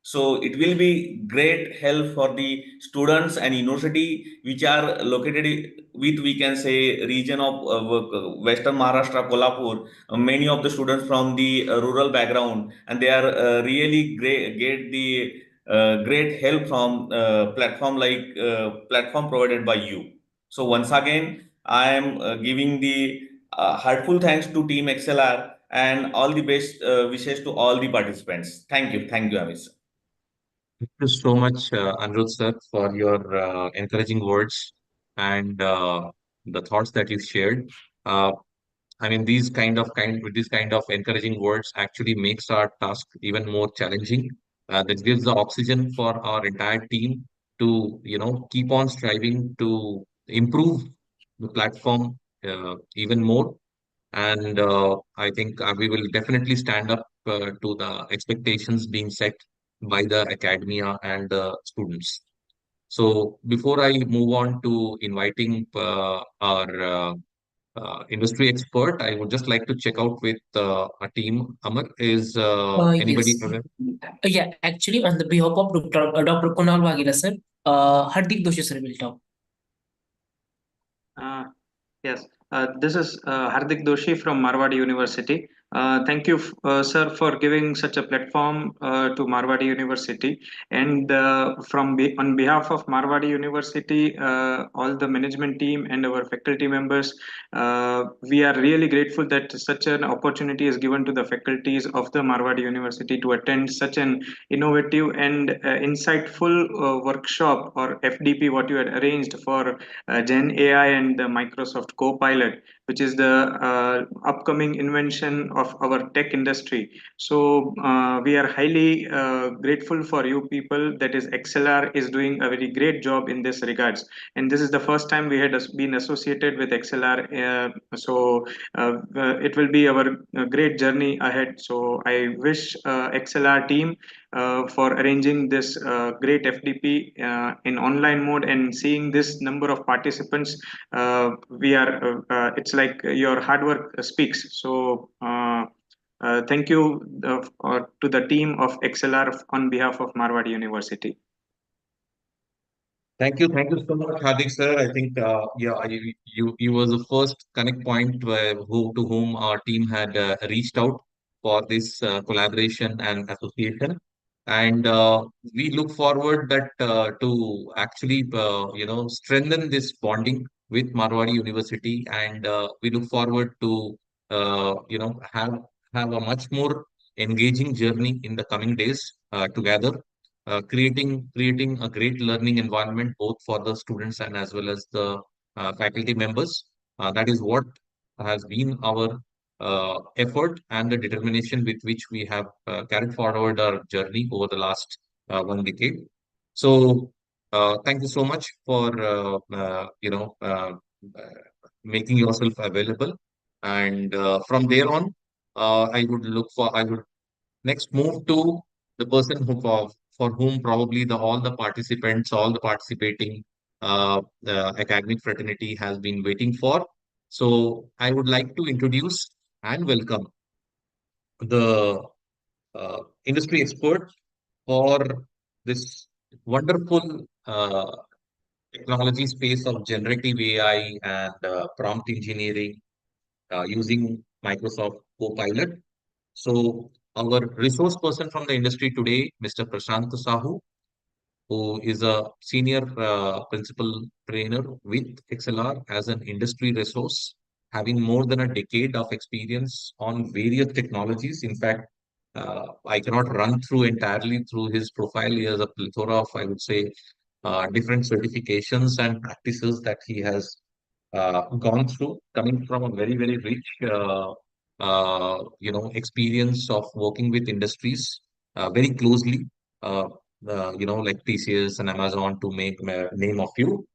So it will be great help for the students and university which are located with, we can say, region of Western Maharashtra, Kolhapur. Many of the students from the rural background, and they are really great, get the great help from platform provided by you. So once again, I am giving the heartful thanks to Team XLR, and all the best wishes to all the participants. Thank you, Amit. Thank you so much, Anirudh sir, for your encouraging words and the thoughts that you shared. Uh, I mean, with these kind of encouraging words actually makes our task even more challenging. that gives the oxygen for our entire team to, keep on striving to improve the platform even more. And I think we will definitely stand up to the expectations being set by the academia and the students. So before I move on to inviting our industry expert, I would just like to check out with our team. Amar, is anybody Yes. aware? Yeah, actually, on the behalf of Dr. Kunal Waghela, sir, Hardik Doshi, sir, will talk. Uh, yes, this is Hardik Doshi from Marwadi University. Thank you, sir, for giving such a platform to Marwadi University. And on behalf of Marwadi University, all the management team and our faculty members, we are really grateful that such an opportunity is given to the faculties of the Marwadi University to attend such an innovative and insightful workshop or FDP, what you had arranged for Gen AI and the Microsoft Copilot, which is the upcoming invention of our tech industry. So we are highly grateful for you people. That is, ExcelR is doing a very great job in this regards. And this is the first time we had been associated with ExcelR. It will be our great journey ahead. So I wish ExcelR team for arranging this great FDP in online mode and seeing this number of participants. It's like your hard work speaks. So thank you to the team of ExcelR on behalf of Marwadi University. Thank you so much, Hardik sir. I think you was the first connect point to whom our team had reached out for this collaboration and association, and we look forward that to actually strengthen this bonding with Marwadi University, and we look forward to have a much more engaging journey in the coming days together, creating a great learning environment both for the students and as well as the faculty members. That is what has been our effort and the determination with which we have carried forward our journey over the last 1 decade. So, thank you so much for making yourself available. And from there on, I would next move to the person for whom probably all the participating academic fraternity has been waiting for. So I would like to introduce and welcome the industry expert for this wonderful technology space of generative AI and prompt engineering using Microsoft Copilot. So our resource person from the industry today, Mr. Prashant Sahu, who is a senior principal trainer with ExcelR as an industry resource, having more than a decade of experience on various technologies. In fact, I cannot run through entirely through his profile. He has a plethora of, I would say, different certifications and practices that he has gone through, coming from a very, very rich, experience of working with industries very closely, uh, like TCS and Amazon to make name a few.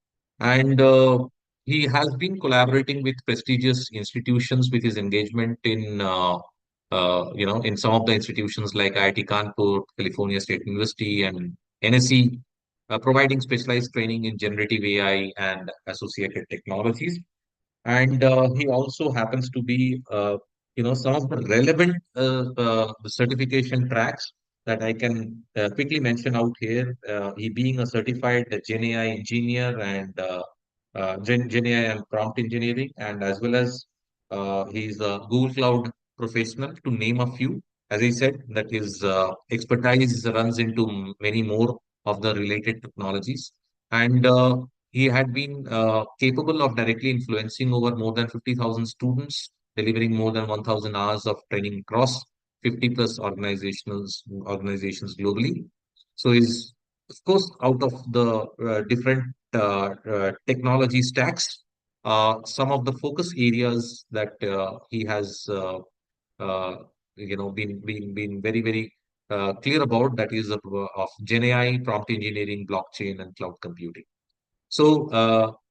And he has been collaborating with prestigious institutions with his engagement in some of the institutions like IIT Kanpur, California State University, and NSE, providing specialized training in generative AI and associated technologies. And he also happens to be, some of the relevant certification tracks that I can quickly mention out here. He being a certified GenAI engineer and GenAI and prompt engineering, and as well as he's a Google Cloud professional, to name a few. As I said, that his expertise runs into many more of the related technologies. And he had been capable of directly influencing over more than 50,000 students, delivering more than 1,000 hours of training across 50 plus organizations globally. So he's, of course, out of the different technology stacks, some of the focus areas that he has been very, very clear about, that is of GenAI, prompt engineering, blockchain, and cloud computing. So,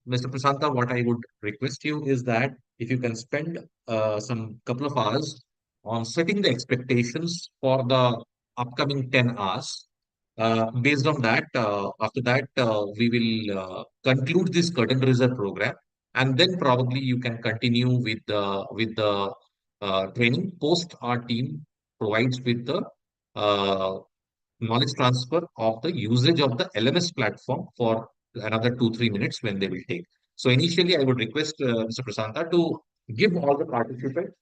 Mr. Prasanta, what I would request you is that if you can spend some couple of hours on setting the expectations for the upcoming 10 hours. Based on that, after that, we will conclude this curtain raiser program, and then probably you can continue with the training post our team provides with the uh, knowledge transfer of the usage of the LMS platform for another 2-3 minutes when they will take. So initially, I would request Mr. Prasanta to give all the participants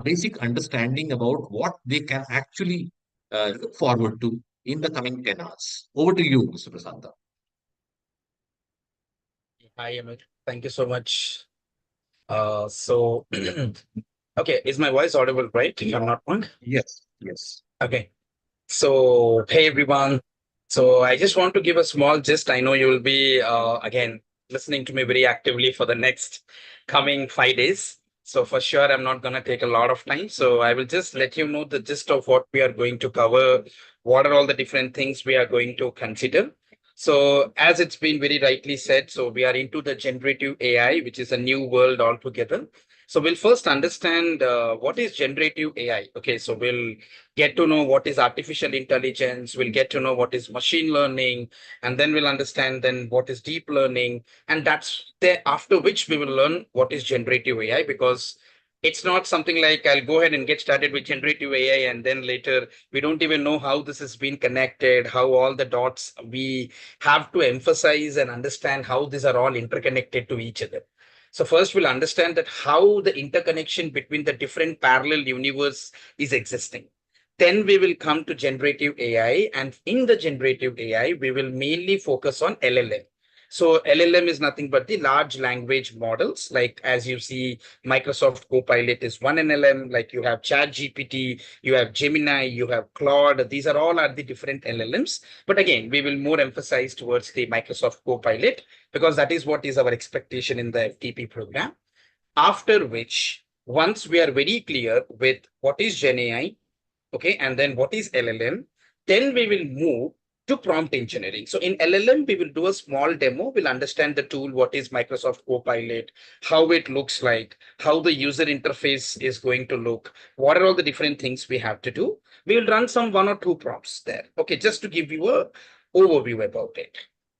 basic understanding about what they can actually look forward to in the coming 10 hours. Over to you, Mr. Prasanta. Hi, Amit. Thank you so much. So, okay, is my voice audible, right? If I'm not wrong. Yes, yes. Okay. So, hey everyone. So, I just want to give a small gist. I know you will be again listening to me very actively for the next coming 5 days. So, for sure, I'm not going to take a lot of time. So, I will just let you know the gist of what we are going to cover, what are all the different things we are going to consider. So, as it's been very rightly said, so we are into the generative AI, which is a new world altogether. So, we'll first understand what is generative AI. Okay, so we'll get to know what is artificial intelligence, we'll get to know what is machine learning, and then we'll understand then what is deep learning. And that's there after which we will learn what is generative AI, because it's not something like I'll go ahead and get started with generative AI and then later we don't even know how this has been connected, how all the dots we have to emphasize and understand how these are all interconnected to each other. So first we'll understand that how the interconnection between the different parallel universe is existing. Then we will come to generative AI, and in the generative AI, we will mainly focus on LLM. So LLM is nothing but the large language models. Like as you see, Microsoft Copilot is one LLM, like you have ChatGPT, you have Gemini, you have Claude. These are all the different LLMs. But again, we will more emphasize towards the Microsoft Copilot because that is what is our expectation in the FTP program. After which, once we are very clear with what is GenAI, okay, and then what is LLM, then we will move to prompt engineering. So in LLM, we will do a small demo. We'll understand the tool, what is Microsoft Copilot, how it looks like, how the user interface is going to look, what are all the different things we have to do. We will run some 1 or 2 prompts there. Okay, just to give you a overview about it.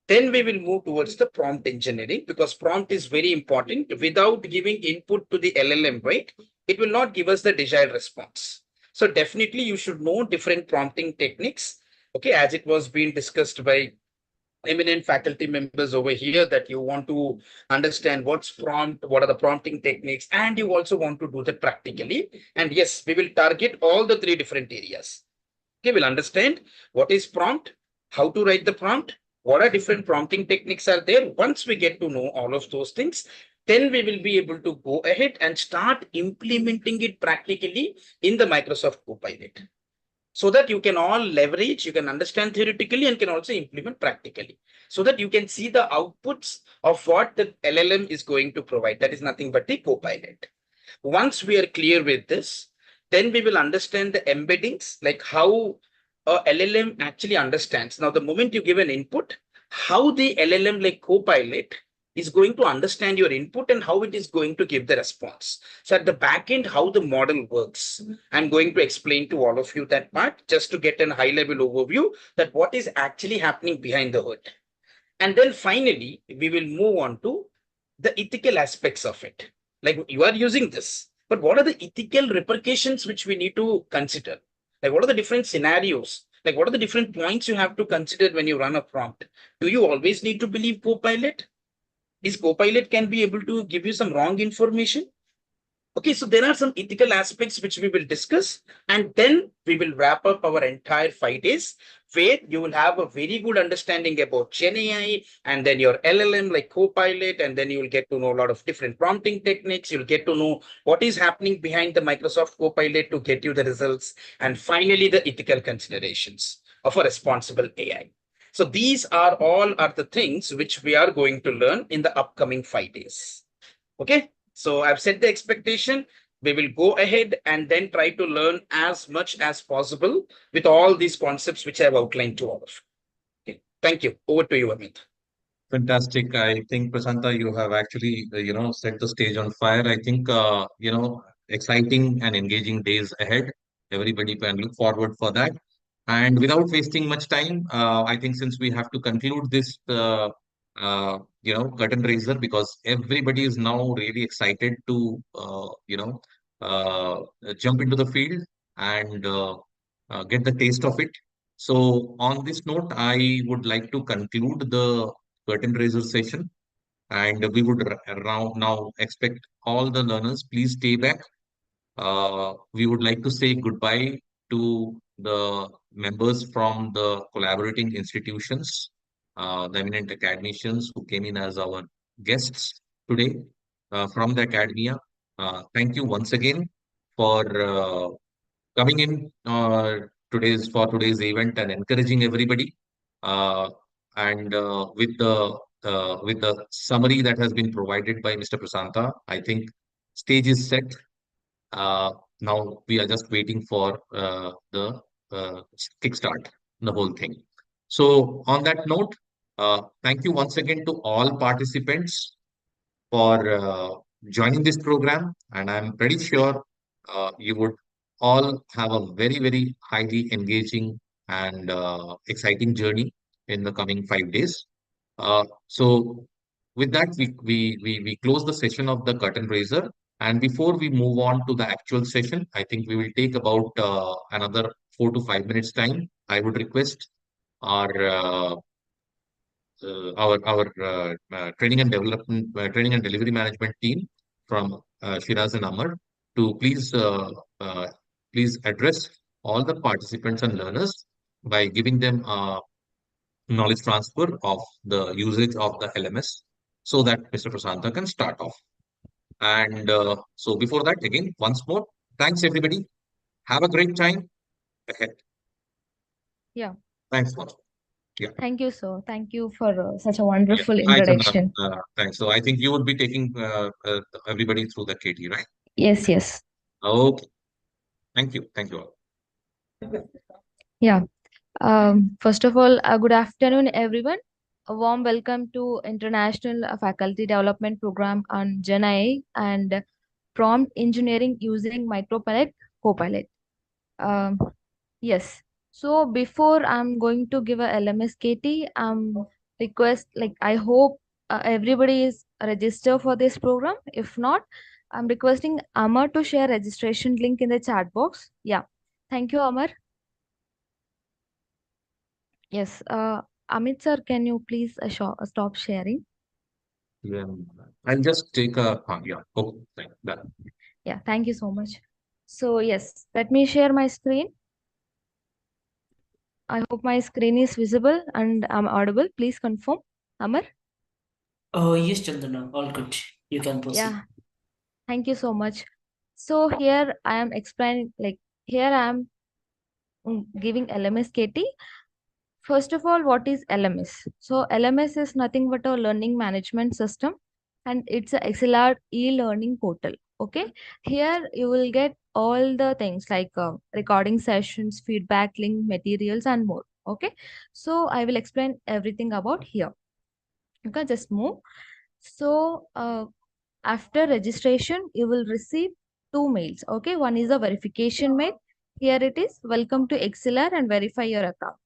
Then we will move towards the prompt engineering because prompt is very important. Without giving input to the LLM, right, it will not give us the desired response. So definitely you should know different prompting techniques. Okay, as it was being discussed by eminent faculty members over here, that you want to understand what's prompt, what are the prompting techniques, and you also want to do that practically. And yes, we will target all the 3 different areas. Okay, we'll understand what is prompt, how to write the prompt, what are different prompting techniques are there. Once we get to know all of those things, then we will be able to go ahead and start implementing it practically in the Microsoft Copilot, so that you can all leverage, you can understand theoretically and can also implement practically, so that you can see the outputs of what the LLM is going to provide. That is nothing but the Copilot. Once we are clear with this, then we will understand the embeddings, like how a LLM actually understands. Now, the moment you give an input, how the LLM like Copilot is going to understand your input and how it is going to give the response. So at the back end, how the model works. I'm going to explain to all of you that part just to get a high level overview that what is actually happening behind the hood. And then finally, we will move on to the ethical aspects of it. Like you are using this, but what are the ethical repercussions which we need to consider? Like what are the different scenarios? Like what are the different points you have to consider when you run a prompt? Do you always need to believe Copilot? Is Copilot can be able to give you some wrong information? Okay, so there are some ethical aspects which we will discuss, and then we will wrap up our entire 5 days where you will have a very good understanding about GenAI and then your LLM like Copilot, and then you will get to know a lot of different prompting techniques. You'll get to know what is happening behind the Microsoft Copilot to get you the results, and finally the ethical considerations of a responsible AI. So these are all the things which we are going to learn in the upcoming 5 days. Okay. So I've set the expectation. we will go ahead and then try to learn as much as possible with all these concepts which I have outlined to all of you. Okay. Thank you. Over to you, Amit. Fantastic. I think, Prasanta, you have actually, set the stage on fire. I think, exciting and engaging days ahead. Everybody can look forward for that. And without wasting much time, I think since we have to conclude this, curtain raiser, because everybody is now really excited to, uh, jump into the field and get the taste of it. So, on this note, I would like to conclude the curtain raiser session, and we would now expect all the learners, please stay back. We would like to say goodbye to the members from the collaborating institutions, the eminent academicians who came in as our guests today from the academia. Thank you once again for coming in today's event and encouraging everybody. Uh, and with the summary that has been provided by Mr. Prasanta, I think stage is set. Uh, Now we are just waiting for the kickstart, the whole thing. So on that note, thank you once again to all participants for joining this program, and I'm pretty sure you would all have a very, very highly engaging and exciting journey in the coming 5 days. So with that, we close the session of the curtain raiser. And before we move on to the actual session, I think we will take about another 4 to 5 minutes time. I would request our training and delivery management team from Shiraz and Amar to please address all the participants and learners by giving them knowledge transfer of the usage of the LMS so that Mr. Prasanta can start off. And so before that, again, once more, thanks everybody. Have a great time ahead. Yeah. Thanks once more. Yeah. Thank you, sir. Thank you for such a wonderful Hi, Chandra. introduction. Thanks. So I think you would be taking everybody through the KT, right? Yes, yes. Okay. Thank you. Thank you all. Yeah. First of all, good afternoon, everyone. A warm welcome to International Faculty Development Program on GenAI and Prompt Engineering using Micropilot Copilot. Yes. So before I'm going to give a LMSKT, request I hope everybody is registered for this program. If not, I'm requesting Amar to share registration link in the chat box. Yeah. Thank you, Amar. Yes. Amit sir, can you please stop sharing? Yeah. I'll just take a yeah. Oh, thank that. Yeah. Thank you so much. So yes, let me share my screen. I hope my screen is visible and I'm audible. Please confirm, Amar. Oh, yes, Chandana, all good. You can proceed. Yeah. Thank you so much. So here I am explaining, here I am giving LMS-KT. First of all, what is LMS? So LMS is nothing but a learning management system, and it's a ExcelR e-learning portal. Okay. Here you will get all the things like recording sessions, feedback link, materials, and more. Okay. So I will explain everything about here. Okay, just move. So after registration, you will receive two mails. Okay, one is a verification mail. Here it is, welcome to ExcelR and verify your account.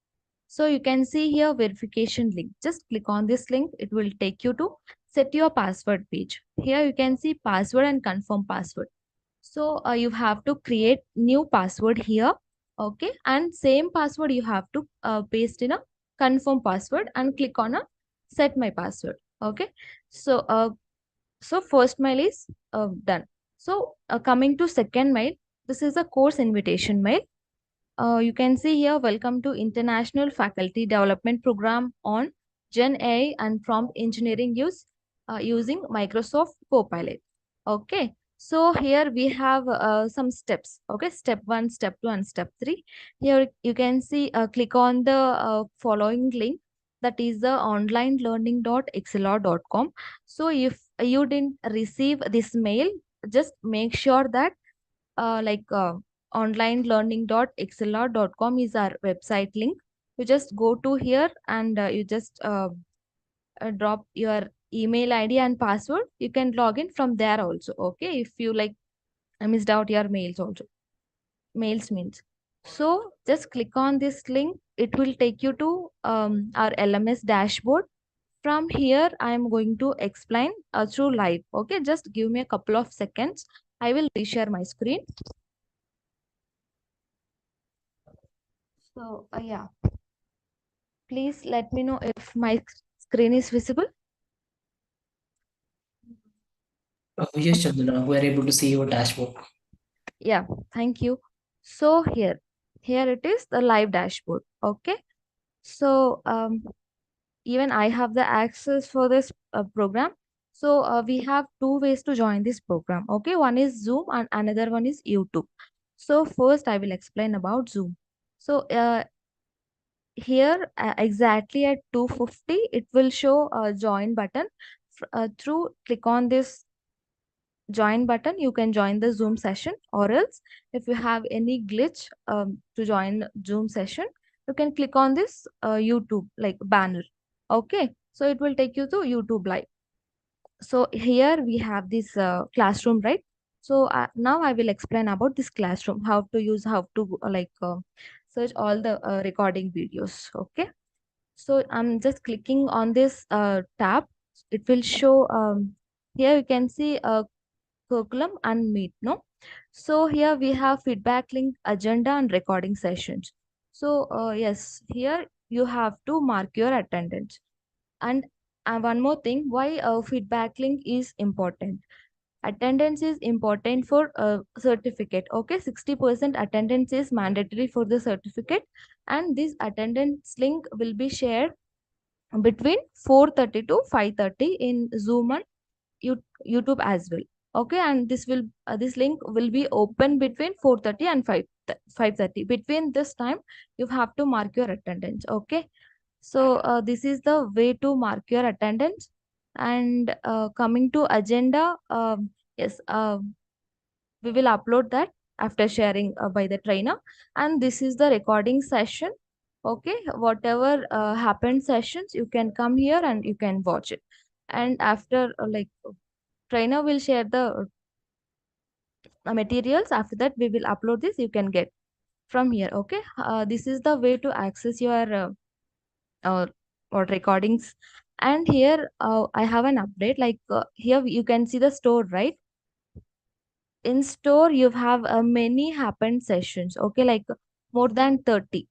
So you can see here verification link. Just click on this link. It will take you to set your password page. Here you can see password and confirm password. So you have to create new password here. Okay, and same password you have to paste in a confirm password and click on a set my password. Okay, so so first mail is done. So coming to second mail, this is a course invitation mail. You can see here, welcome to International Faculty Development Program on GenAI and Prompt Engineering using Microsoft Copilot. Okay, so here we have some steps. Okay, step 1, step 2, and step 3. Here you can see, click on the following link, that is the onlinelearning.excelr.com. So if you didn't receive this mail, just make sure that onlinelearning.excelr.com is our website link. You just go to here and you just drop your email ID and password. You can log in from there also. Okay, if you like missed out your mails also. Mails means. So just click on this link. It will take you to our LMS dashboard. From here, I am going to explain through live. Okay, just give me a couple of seconds. I will reshare my screen. So yeah, please let me know if my screen is visible. Yes, Chandana, we are able to see your dashboard. Yeah, thank you. So here it is, the live dashboard. Okay, so even I have the access for this program. So we have two ways to join this program. Okay, one is Zoom and another one is YouTube. So first I will explain about Zoom. So here exactly at 2:50 it will show a join button. Through click on this join button, you can join the Zoom session, or else if you have any glitch to join Zoom session, you can click on this YouTube like banner. Okay, so it will take you to YouTube live. So here we have this classroom, right? So now I will explain about this classroom, how to use, how to search all the recording videos. Okay, so I'm just clicking on this tab. It will show here you can see curriculum and meet, no? So here we have feedback link, agenda and recording sessions. So yes, here you have to mark your attendance. And one more thing, why feedback link is important. Attendance is important for certificate. Okay, 60% attendance is mandatory for the certificate, and this attendance link will be shared between 4:30 to 5:30 in Zoom and YouTube as well. Okay, and this link will be open between 4:30 and 5:30. Between this time, you have to mark your attendance. Okay, so this is the way to mark your attendance. And coming to agenda, yes, we will upload that after sharing by the trainer. And this is the recording session. Okay, whatever happened sessions, you can come here and you can watch it. And after trainer will share the materials. After that, we will upload this. You can get from here. Okay, this is the way to access your uh, or recordings. And here I have an update. Here you can see the store, right? In store, you have many happened sessions. Okay, like more than 30.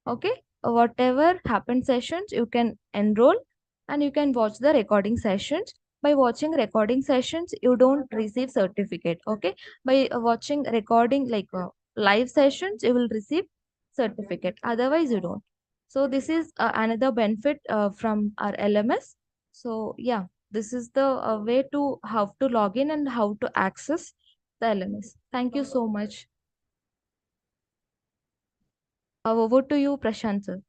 Okay, whatever happened sessions, you can enroll and you can watch the recording sessions. By watching recording sessions, you don't receive certificate. Okay, by watching recording live sessions, you will receive certificate. Otherwise, you don't. So this is another benefit from our LMS. So yeah, this is the way to how to log in and how to access the LMS. Thank you so much. Over to you, Prashant sir.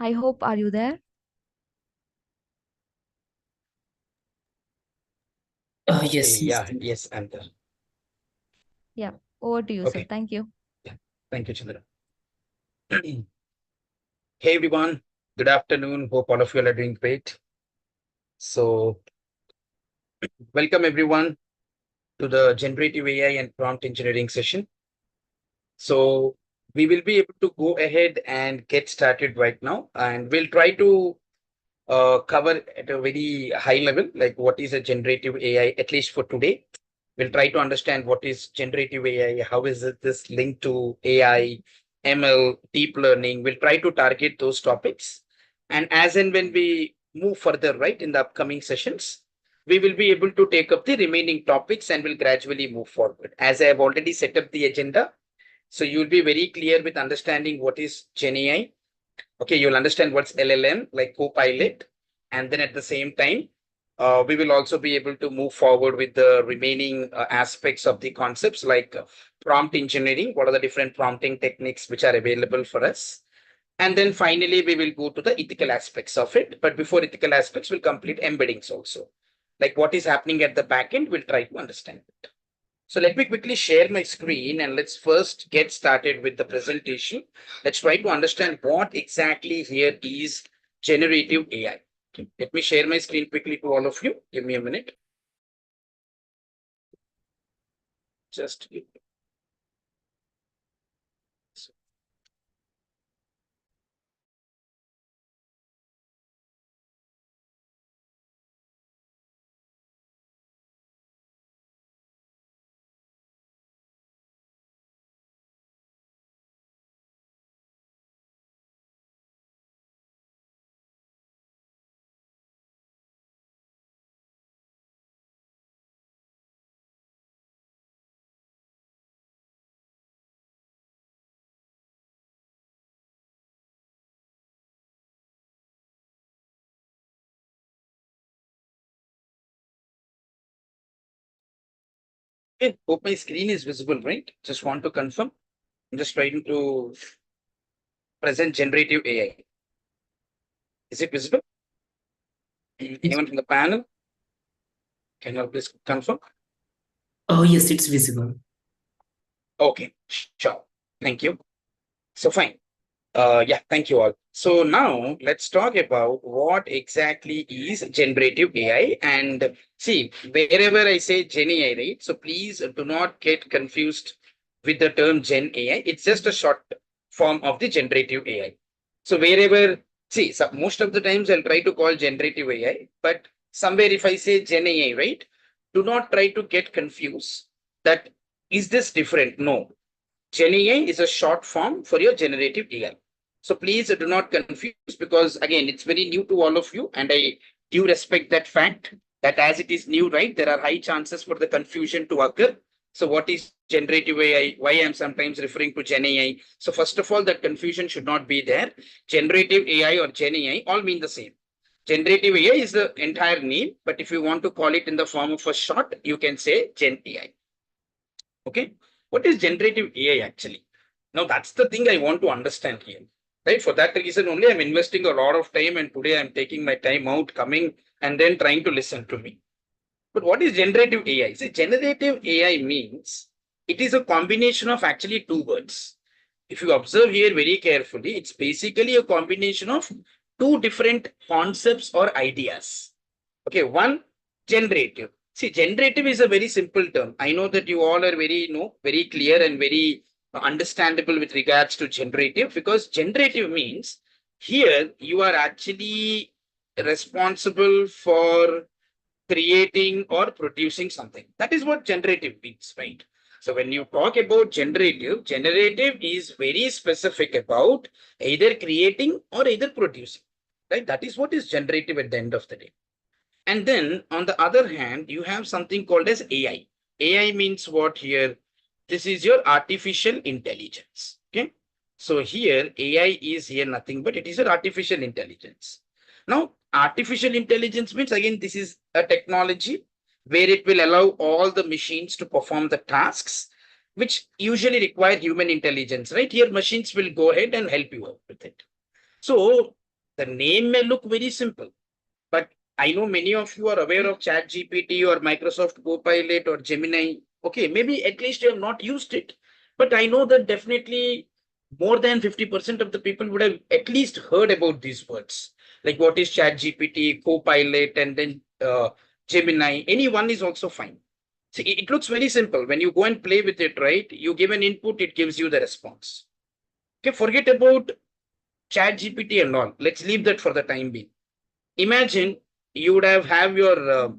I hope, are you there? Yes. Yes, I'm there. Yeah, over to you, sir. Okay. Thank you. Yeah, thank you, Chandra. Hey everyone, good afternoon. Hope all of you are doing great. So, welcome everyone to the generative AI and prompt engineering session. So, we will be able to go ahead and get started right now, and we'll try to cover at a very high level, like what is a generative AI, at least for today. We'll try to understand what is generative AI, how is it this linked to AI, ML, deep learning. We'll try to target those topics. And as and when we move further, right, in the upcoming sessions, we will be able to take up the remaining topics and will gradually move forward. As I have already set up the agenda, so you'll be very clear with understanding what is GenAI. Okay, you'll understand what's LLM, like Copilot. And then at the same time, we will also be able to move forward with the remaining aspects of the concepts like prompt engineering. What are the different prompting techniques which are available for us? And then finally, we will go to the ethical aspects of it. But before ethical aspects, we'll complete embeddings also. like what is happening at the back end, we'll try to understand it. So let me quickly share my screen and let's first get started with the presentation. Let's try to understand what exactly here is generative AI. Okay. Let me share my screen quickly to all of you. Give me a minute. Just give me. Okay, hope my screen is visible, right? Just want to confirm. I'm just trying to present generative AI. Is it visible? Anyone from the panel? Can you please confirm? Oh, yes, it's visible. Okay, sure. Thank you. So fine. Yeah, thank you all. So now let's talk about what exactly is generative AI. And see, wherever I say Gen AI, right? So please do not get confused with the term Gen AI. It's just a short form of the generative AI. So wherever, see, so most of the times I'll try to call generative AI, but somewhere if I say Gen AI, right? Do not try to get confused that is this different? No. Gen AI is a short form for your generative AI. So please do not confuse because again, it's very new to all of you and I do respect that fact that as it is new, right, there are high chances for the confusion to occur. So what is generative AI? Why I'm sometimes referring to Gen AI? So first of all, that confusion should not be there. Generative AI or Gen AI all mean the same. Generative AI is the entire name, but if you want to call it in the form of a short, you can say Gen AI. Okay. What is generative AI actually? Now that's the thing I want to understand here. Right. For that reason only, I'm investing a lot of time and today I'm taking my time out, coming and then trying to listen to me. But what is generative AI? See, generative AI means it is a combination of actually two words. If you observe here very carefully, it's basically a combination of two different concepts or ideas. Okay, one, generative. See, generative is a very simple term. I know that you all are very, very clear and very understandable with regards to generative because generative means here you are actually responsible for creating or producing something. That is what generative means, right? So when you talk about generative, generative is very specific about either creating or either producing, right? That is what is generative at the end of the day. And then on the other hand, you have something called as AI. AI means what here? This is your artificial intelligence. Okay. So here AI is here nothing but it is your artificial intelligence. Now, artificial intelligence means again, this is a technology where it will allow all the machines to perform the tasks which usually require human intelligence, right? Here machines will go ahead and help you out with it. So the name may look very simple, but I know many of you are aware of ChatGPT or Microsoft Copilot or Gemini. Okay, maybe at least you have not used it. But I know that definitely more than 50% of the people would have at least heard about these words. Like what is ChatGPT, Copilot, and then Gemini. Any one is also fine. See, it looks very simple. When you go and play with it, right? You give an input, it gives you the response. Okay, forget about ChatGPT and all. Let's leave that for the time being. Imagine you would have your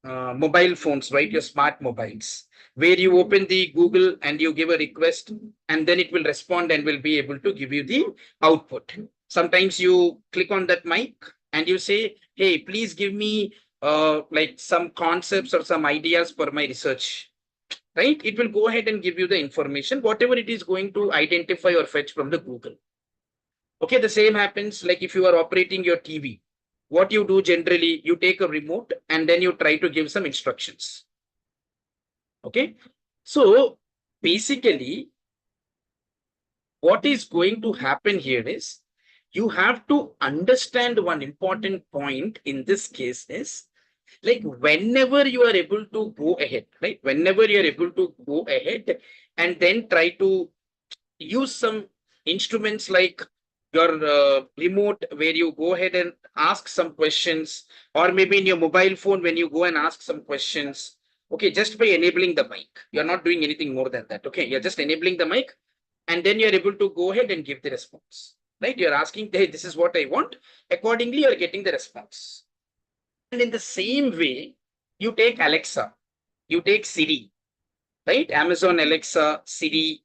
mobile phones, right? Your smart mobiles, where you open the Google and you give a request, and then it will respond and will be able to give you the output. Sometimes you click on that mic and you say, "Hey, please give me like some concepts or some ideas for my research." Right? It will go ahead and give you the information, whatever it is going to identify or fetch from the Google. Okay, the same happens like if you are operating your TV. What you do generally, you take a remote and then you try to give some instructions. Okay, so basically, what is going to happen here is you have to understand one important point in this case is Like whenever you are able to go ahead, right? Whenever you are able to go ahead and then try to use some instruments like your remote, where you go ahead and ask some questions, or maybe in your mobile phone when you go and ask some questions. Okay, just by enabling the mic, you're not doing anything more than that. Okay, you're just enabling the mic, and then you're able to go ahead and give the response. Right? You're asking, hey, this is what I want. Accordingly, you're getting the response. And in the same way, you take Alexa, you take Siri, right? Amazon Alexa, Siri,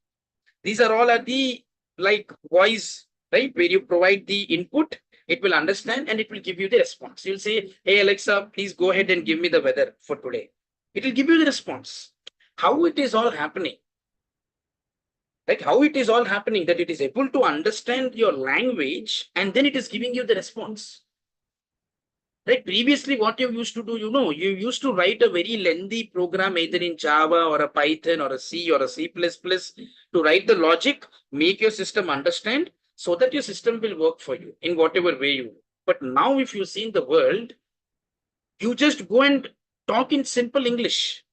these are all the like voice, right? Where you provide the input, it will understand and it will give you the response. You'll say, hey, Alexa, please go ahead and give me the weather for today. It will give you the response. How it is all happening? Like how it is all happening, that it is able to understand your language and then it is giving you the response. Right? Previously, what you used to do, you used to write a very lengthy program either in Java or a Python or a C or a C++ to write the logic, make your system understand so that your system will work for you in whatever way you. But now if you see in the world, you just go and talk in simple English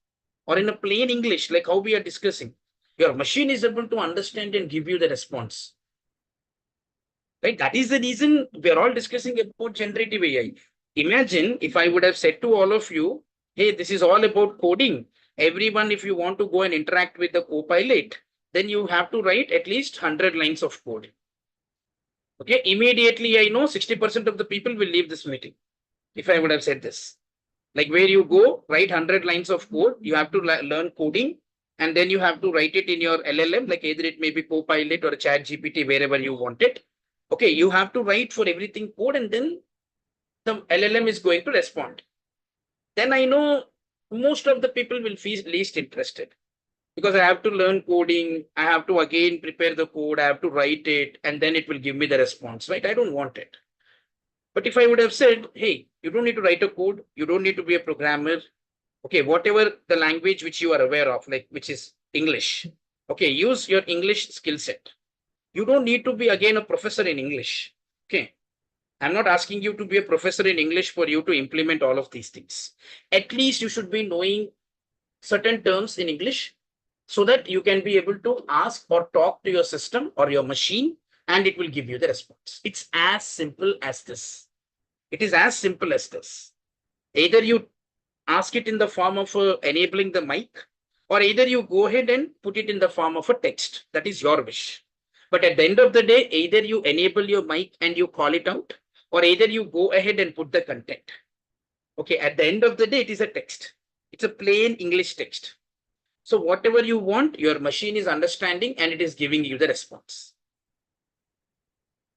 or in a plain English, like how we are discussing. Your machine is able to understand and give you the response. Right? That is the reason we're all discussing about generative AI. Imagine if I would have said to all of you, hey, this is all about coding. Everyone, if you want to go and interact with the Copilot, then you have to write at least 100 lines of code. Okay, immediately I know 60% of the people will leave this meeting if I would have said this. Like where you go, write 100 lines of code, you have to learn coding, and then you have to write it in your LLM, like either it may be Copilot or a Chat GPT, wherever you want it. Okay, you have to write for everything code, and then the LLM is going to respond. Then I know most of the people will feel least interested because I have to learn coding. I have to again prepare the code. I have to write it, and then it will give me the response, right? I don't want it. But if I would have said, hey, you don't need to write a code. You don't need to be a programmer. Okay, whatever the language which you are aware of, like which is English. Okay, use your English skill set. You don't need to be again a professor in English. Okay. I'm not asking you to be a professor in English for you to implement all of these things. At least you should be knowing certain terms in English so that you can be able to ask or talk to your system or your machine and it will give you the response. It's as simple as this. It is as simple as this. Either you ask it in the form of enabling the mic, or either you go ahead and put it in the form of a text. That is your wish. But at the end of the day, either you enable your mic and you call it out, or either you go ahead and put the content. Okay, at the end of the day, it is a text. It's a plain English text. So whatever you want, your machine is understanding and it is giving you the response.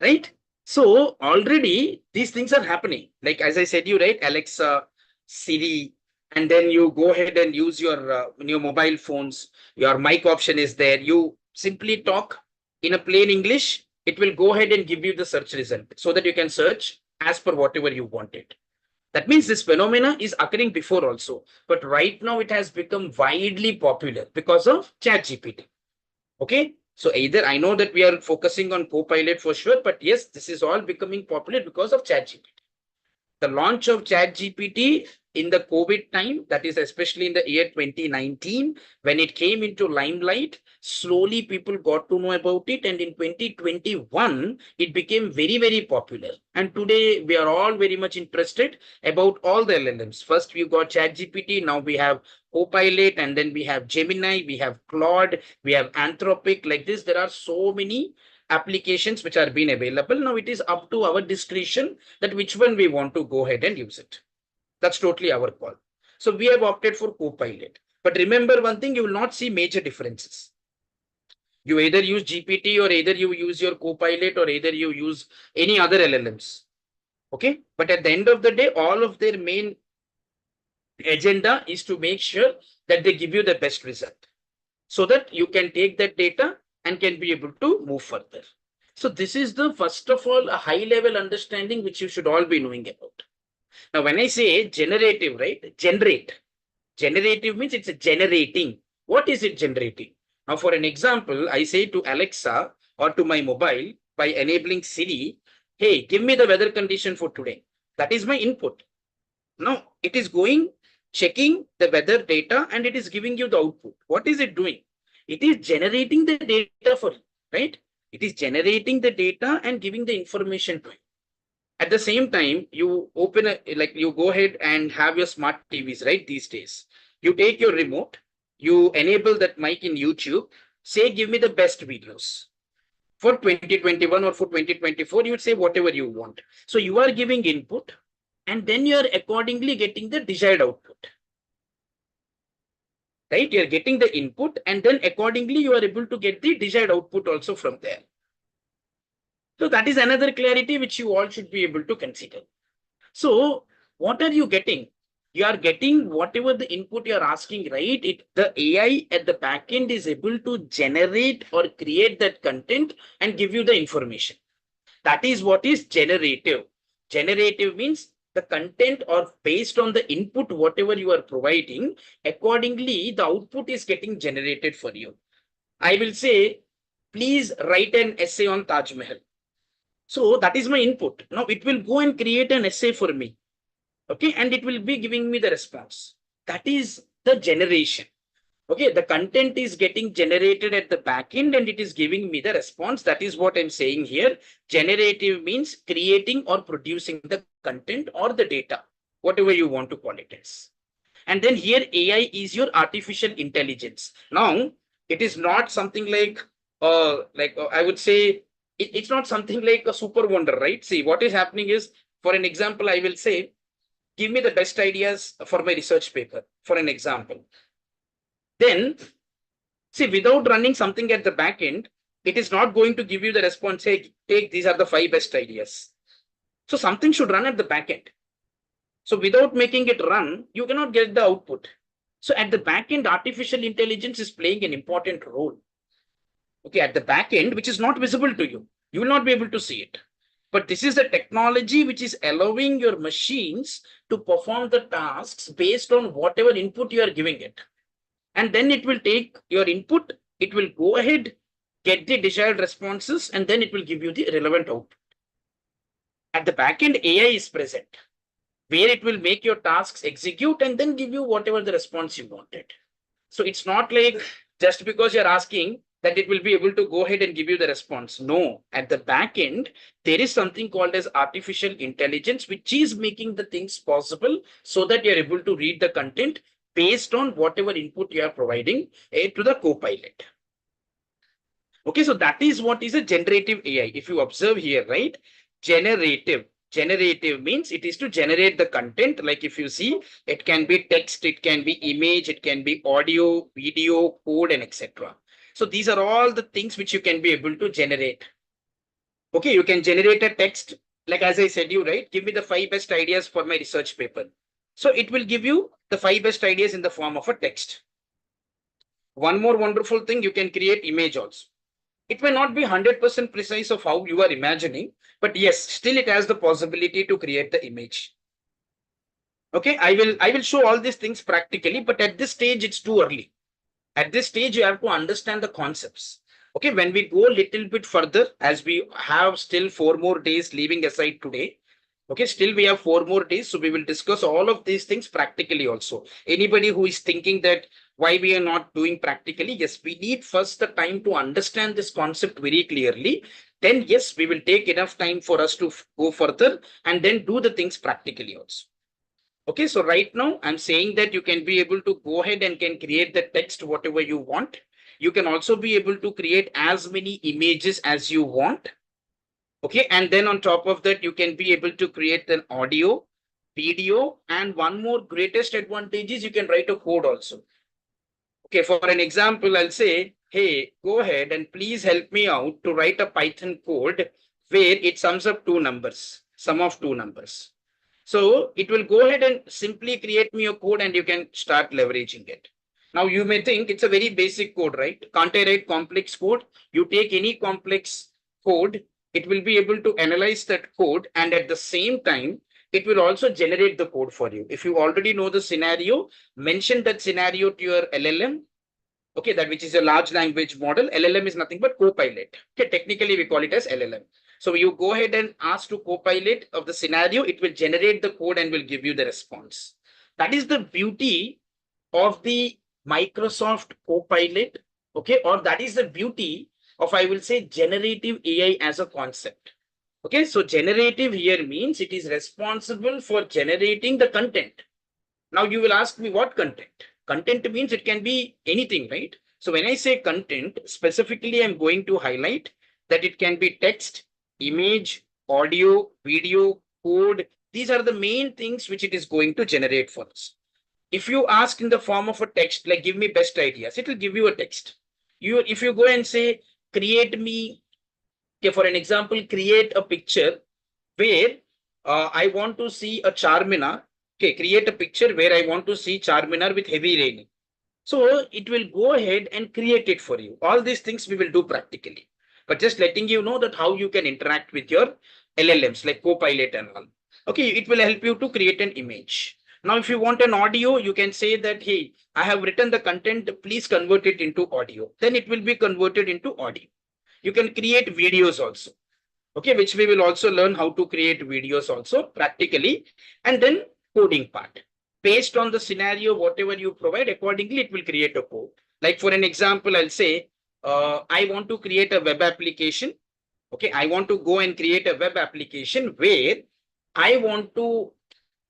Right? So already these things are happening. Like as I said, you right, Alexa, Siri, and then you go ahead and use your mobile phones. Your mic option is there. You simply talk in a plain English. It will go ahead and give you the search result so that you can search as per whatever you wanted. That means this phenomena is occurring before also, but right now it has become widely popular because of ChatGPT. Okay, so either I know that we are focusing on Copilot for sure, but yes, this is all becoming popular because of ChatGPT. The launch of ChatGPT in the COVID time, that is especially in the year 2019, when it came into limelight, slowly people got to know about it. And in 2021, it became very, very popular. And today we are all very much interested about all the LLMs. First, we got ChatGPT. Now we have Copilot, and then we have Gemini, we have Claude, we have Anthropic. Like this, there are so many applications which are being available. Now it is up to our discretion that which one we want to go ahead and use it. That's totally our call. So we have opted for Copilot. But remember one thing, you will not see major differences. You either use GPT or either you use your Copilot or either you use any other LLMs. Okay. But at the end of the day, all of their main agenda is to make sure that they give you the best result so that you can take that data and can be able to move further. So this is the first of all a high level understanding which you should all be knowing about. Now when I say generative, right? Generative means it's a generating. What is it generating? Now for an example, I say to Alexa or to my mobile by enabling Siri, hey, give me the weather condition for today. That is my input. Now it is going, checking the weather data, and it is giving you the output. What is it doing? It is generating the data for you, right? It is generating the data and giving the information to you. At the same time, you open you go ahead and have your smart TVs, right? These days, you take your remote, you enable that mic in YouTube, say, give me the best videos for 2021 or for 2024. You would say whatever you want. So you are giving input, and then you are accordingly getting the desired output. Right? You are getting the input, and then accordingly you are able to get the desired output also from there. So that is another clarity which you all should be able to consider. So what are you getting? You are getting whatever the input you are asking, right? The AI at the back end is able to generate or create that content and give you the information. That is what is generative. Generative means the content, or based on the input, whatever you are providing, accordingly, the output is getting generated for you. I will say, please write an essay on Taj Mahal. So that is my input. Now it will go and create an essay for me. Okay, and it will be giving me the response. That is the generation. Okay, the content is getting generated at the back end and it is giving me the response. That is what I'm saying here. Generative means creating or producing the content or the data, whatever you want to call it as. And then here AI is your artificial intelligence. Now, it is not something like I would say, it's not something like a super wonder, right? See, what is happening is, for an example, I will say, give me the best ideas for my research paper, for an example. Then, see, without running something at the back end, it is not going to give you the response, hey, take, these are the 5 best ideas. So something should run at the back end. So without making it run, you cannot get the output. So at the back end, artificial intelligence is playing an important role. Okay, at the back end, which is not visible to you. You will not be able to see it. But this is the technology which is allowing your machines to perform the tasks based on whatever input you are giving it. And then it will take your input, it will go ahead, get the desired responses, and then it will give you the relevant output. At the back end, AI is present, where it will make your tasks execute and then give you whatever the response you wanted. So it's not like just because you're asking that it will be able to go ahead and give you the response. No, at the back end, there is something called as artificial intelligence, which is making the things possible so that you're able to read the content based on whatever input you are providing to the Copilot. Okay, so that is what is a generative AI. If you observe here, right? Generative means it is to generate the content. Like if you see, it can be text, it can be image, it can be audio, video, code, and etc. So these are all the things which you can be able to generate. Okay, you can generate a text, like as I said you, right? Give me the 5 best ideas for my research paper. So it will give you the 5 best ideas in the form of a text. One more wonderful thing, you can create image also. It may not be 100% precise of how you are imagining, but yes, still it has the possibility to create the image. Okay, I will show all these things practically, but at this stage, it's too early. At this stage, you have to understand the concepts. Okay, when we go a little bit further, as we have still 4 more days leaving aside today, okay, still we have 4 more days. So we will discuss all of these things practically also. Anybody who is thinking that why we are not doing practically, yes, we need first the time to understand this concept very clearly. Then yes, we will take enough time for us to go further and then do the things practically also. Okay, so right now I'm saying that you can be able to go ahead and can create the text whatever you want. You can also be able to create as many images as you want. Okay, and then on top of that, you can be able to create an audio, video, and one more greatest advantage is you can write a code also. Okay, for an example, I'll say, hey, go ahead and please help me out to write a Python code where it sums up 2 numbers, sum of 2 numbers. So it will go ahead and simply create me a code and you can start leveraging it. Now you may think it's a very basic code, right? Can't I write complex code? You take any complex code, it will be able to analyze that code, and at the same time, it will also generate the code for you. If you already know the scenario, mention that scenario to your LLM. Okay, that which is a large language model. LLM is nothing but Copilot. Okay, technically we call it as LLM. So you go ahead and ask to Copilot of the scenario, it will generate the code and will give you the response. That is the beauty of the Microsoft Copilot, okay, or that is the beauty of, I will say, generative AI as a concept. Okay, so generative here means it is responsible for generating the content. Now you will ask me what content? Content means it can be anything, right? So when I say content, specifically, I'm going to highlight that it can be text, image, audio, video, code. These are the main things which it is going to generate for us. If you ask in the form of a text, like give me best ideas, it will give you a text. If you go and say, create me, okay, for an example, create a picture where I want to see a Charminar. Okay, create a picture where I want to see Charminar with heavy raining. So it will go ahead and create it for you. All these things we will do practically. But just letting you know that how you can interact with your LLMs like Copilot and all. Okay, it will help you to create an image. Now, if you want an audio, you can say that, hey, I have written the content, please convert it into audio. Then it will be converted into audio. You can create videos also. Okay, which we will also learn how to create videos also practically, and then coding part. Based on the scenario, whatever you provide, accordingly, it will create a code. Like for an example, I'll say, I want to create a web application. Okay, I want to go and create a web application where I want to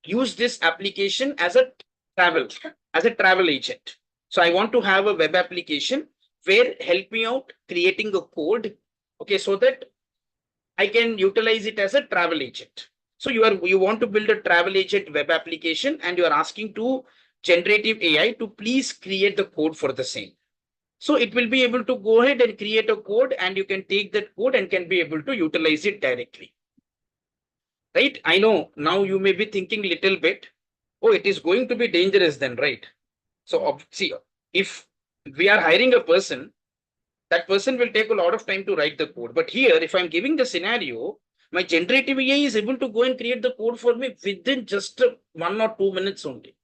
use this application as a travel agent. So I want to have a web application where help me out creating a code. Okay, so that I can utilize it as a travel agent. So you want to build a travel agent web application and you are asking to generative AI to please create the code for the same. So it will be able to go ahead and create a code and you can take that code and can be able to utilize it directly. Right? I know now you may be thinking little bit, oh, it is going to be dangerous then, right? So see, if we are hiring a person, that person will take a lot of time to write the code. But here, if I'm giving the scenario, my generative AI is able to go and create the code for me within just 1 or 2 minutes only,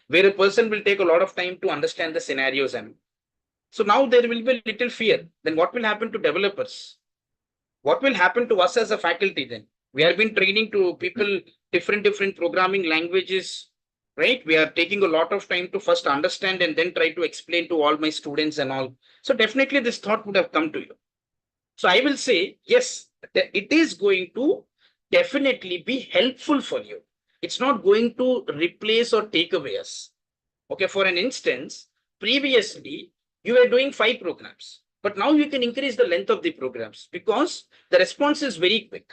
where a person will take a lot of time to understand the scenarios. And so now there will be a little fear. Then what will happen to developers? What will happen to us as a faculty then? We have been training to people different programming languages, right? We are taking a lot of time to first understand and then try to explain to all my students and all. So definitely this thought would have come to you. So I will say, yes, it is going to definitely be helpful for you. It's not going to replace or take away us. Okay, for an instance, previously you were doing 5 programs, but now you can increase the length of the programs because the response is very quick.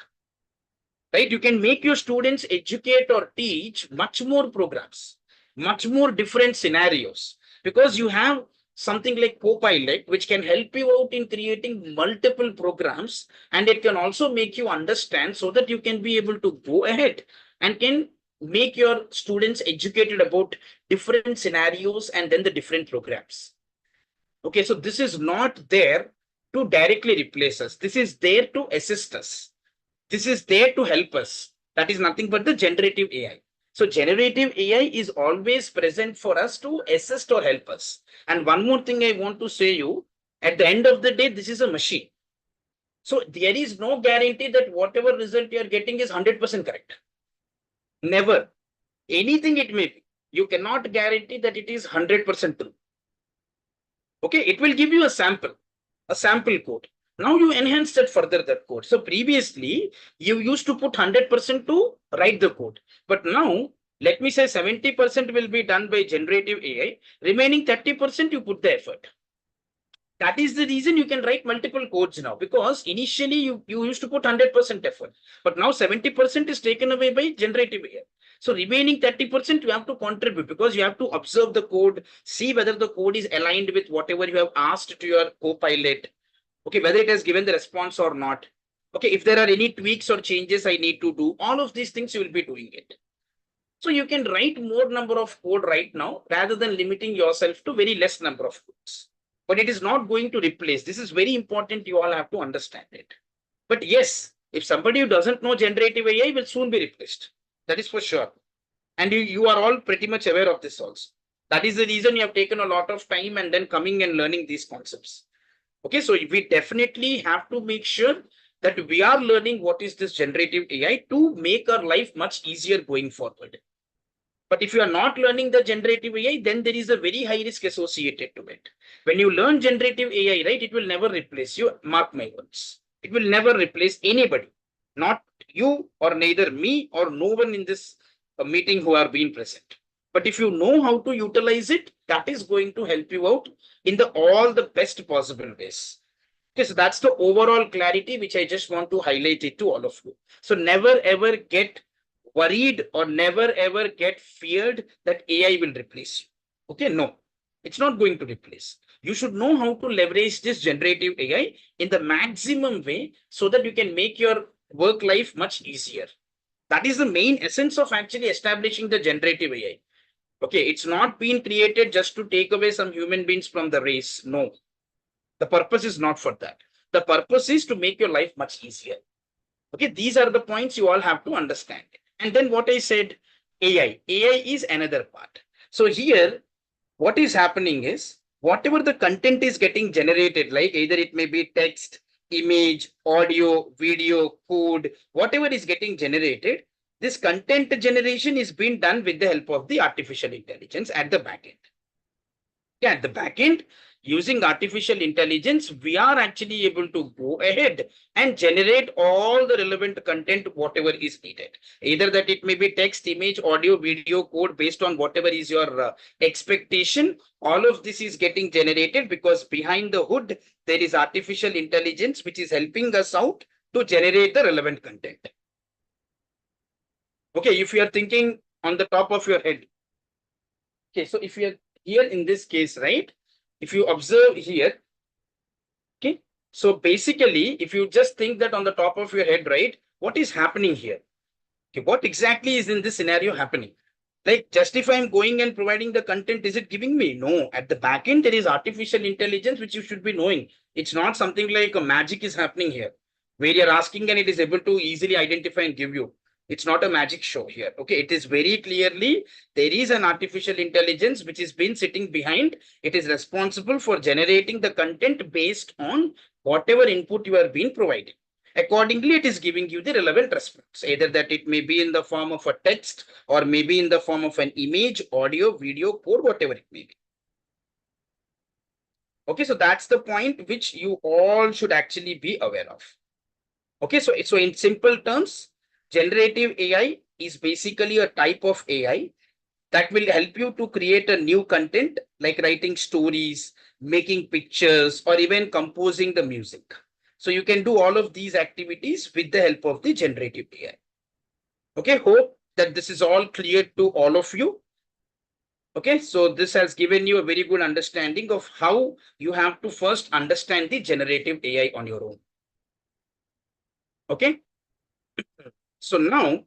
Right? You can make your students educate or teach much more programs, much more different scenarios, because you have something like Copilot, which can help you out in creating multiple programs, and it can also make you understand so that you can be able to go ahead and can make your students educated about different scenarios and then the different programs. Okay, so this is not there to directly replace us. This is there to assist us. This is there to help us. That is nothing but the generative AI. So generative AI is always present for us to assist or help us. And one more thing I want to say you, at the end of the day, this is a machine. So there is no guarantee that whatever result you are getting is 100% correct. Never. Anything it may be. You cannot guarantee that it is 100% true. Okay, it will give you a sample code. Now you enhance that further that code. So previously you used to put 100% to write the code, but now let me say 70% will be done by generative AI. Remaining 30% you put the effort. That is the reason you can write multiple codes now, because initially you used to put 100% effort, but now 70% is taken away by generative AI. So remaining 30% you have to contribute, because you have to observe the code, see whether the code is aligned with whatever you have asked to your Copilot. Okay, whether it has given the response or not. Okay, if there are any tweaks or changes I need to do, all of these things you will be doing it. So you can write more number of code right now rather than limiting yourself to very less number of codes. But it is not going to replace. This is very important. You all have to understand it. But yes, if somebody who doesn't know generative AI will soon be replaced. That is for sure. And you are all pretty much aware of this also. That is the reason you have taken a lot of time and then coming and learning these concepts. Okay, so we definitely have to make sure that we are learning what is this generative AI to make our life much easier going forward. But if you are not learning the generative AI, then there is a very high risk associated to it. When you learn generative AI, right, it will never replace you. Mark my words. It will never replace anybody, not you or neither me or no one in this meeting who are being present. But if you know how to utilize it, that is going to help you out in the all the best possible ways. Okay, so that's the overall clarity which I just want to highlight it to all of you. So never ever get worried or never ever get feared that AI will replace you. Okay, no, it's not going to replace. You should know how to leverage this generative AI in the maximum way so that you can make your work life much easier. That is the main essence of actually establishing the generative AI. Okay, it's not been created just to take away some human beings from the race. No, the purpose is not for that. The purpose is to make your life much easier. Okay, these are the points you all have to understand. And then what I said, AI. AI is another part. So here, what is happening is, whatever the content is getting generated, like either it may be text, image, audio, video, code, whatever is getting generated, this content generation is being done with the help of the artificial intelligence at the back end. At the back end, using artificial intelligence, we are actually able to go ahead and generate all the relevant content, whatever is needed. Either that it may be text, image, audio, video, code, based on whatever is your expectation. All of this is getting generated because behind the hood, there is artificial intelligence, which is helping us out to generate the relevant content. Okay, if you are thinking on the top of your head. Okay, so if you are here in this case, right? If you observe here, okay, so basically, if you just think that on the top of your head, right, what is happening here? Okay, what exactly is in this scenario happening? Like, just if I'm going and providing the content, is it giving me? No, at the back end, there is artificial intelligence, which you should be knowing. It's not something like a magic is happening here, where you're asking and it is able to easily identify and give you. It's not a magic show here. Okay, it is very clearly there is an artificial intelligence which has been sitting behind. It is responsible for generating the content based on whatever input you are being provided. Accordingly, it is giving you the relevant response, either that it may be in the form of a text or maybe in the form of an image, audio, video, code, whatever it may be. Okay, so that's the point which you all should actually be aware of. Okay, so in simple terms, generative AI is basically a type of AI that will help you to create a new content, like writing stories, making pictures, or even composing the music. So you can do all of these activities with the help of the generative AI. Okay, hope that this is all clear to all of you. Okay, so this has given you a very good understanding of how you have to first understand the generative AI on your own. Okay. So now,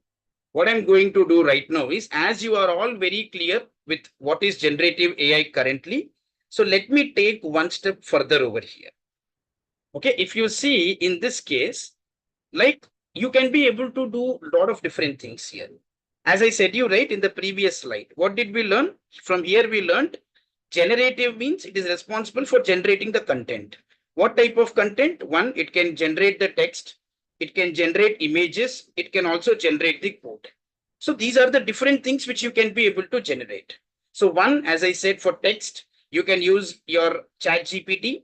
what I'm going to do right now is, as you are all very clear with what is generative AI currently, so let me take one step further over here. Okay, if you see in this case, like you can be able to do a lot of different things here. As I said you right in the previous slide, what did we learn? From here we learned generative means it is responsible for generating the content. What type of content? One, it can generate the text. It can generate images. It can also generate the code. So these are the different things which you can be able to generate. So one, as I said, for text, you can use your ChatGPT.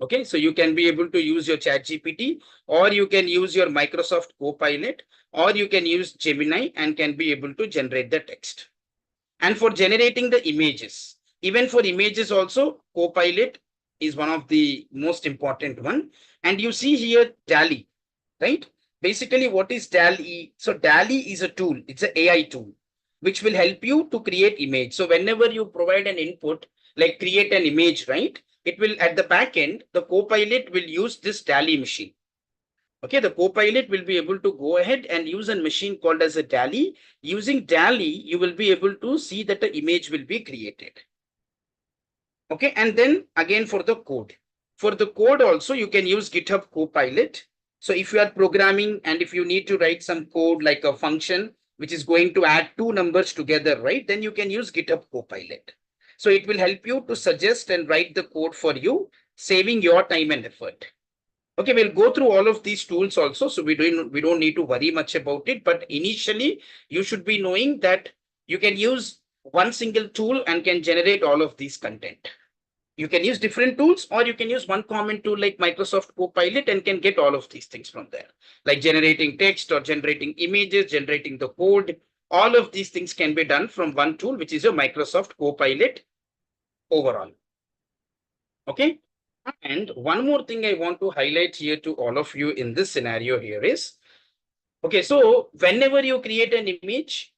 Okay, so you can be able to use your ChatGPT, or you can use your Microsoft Copilot, or you can use Gemini and can be able to generate the text. And for generating the images, even for images also, Copilot is one of the most important one. And you see here DALL-E, right? Basically, what is DALL-E? So DALL-E is a tool. It's an AI tool, which will help you to create image. So whenever you provide an input, like create an image, right? It will, at the back end, the Copilot will use this DALL-E machine. Okay, the Copilot will be able to go ahead and use a machine called as a DALL-E. Using DALL-E, you will be able to see that the image will be created. Okay, and then again for the code. For the code also, you can use GitHub Copilot. So if you are programming and if you need to write some code like a function, which is going to add two numbers together, right? Then you can use GitHub Copilot. So it will help you to suggest and write the code for you, saving your time and effort. Okay, we'll go through all of these tools also. So we don't need to worry much about it. But initially, you should be knowing that you can use one single tool and can generate all of these content. You can use different tools, or you can use one common tool like Microsoft Copilot and can get all of these things from there, like generating text or generating images, generating the code. All of these things can be done from one tool, which is your Microsoft Copilot overall. Okay. And one more thing I want to highlight here to all of you in this scenario here is, okay, so whenever you create an image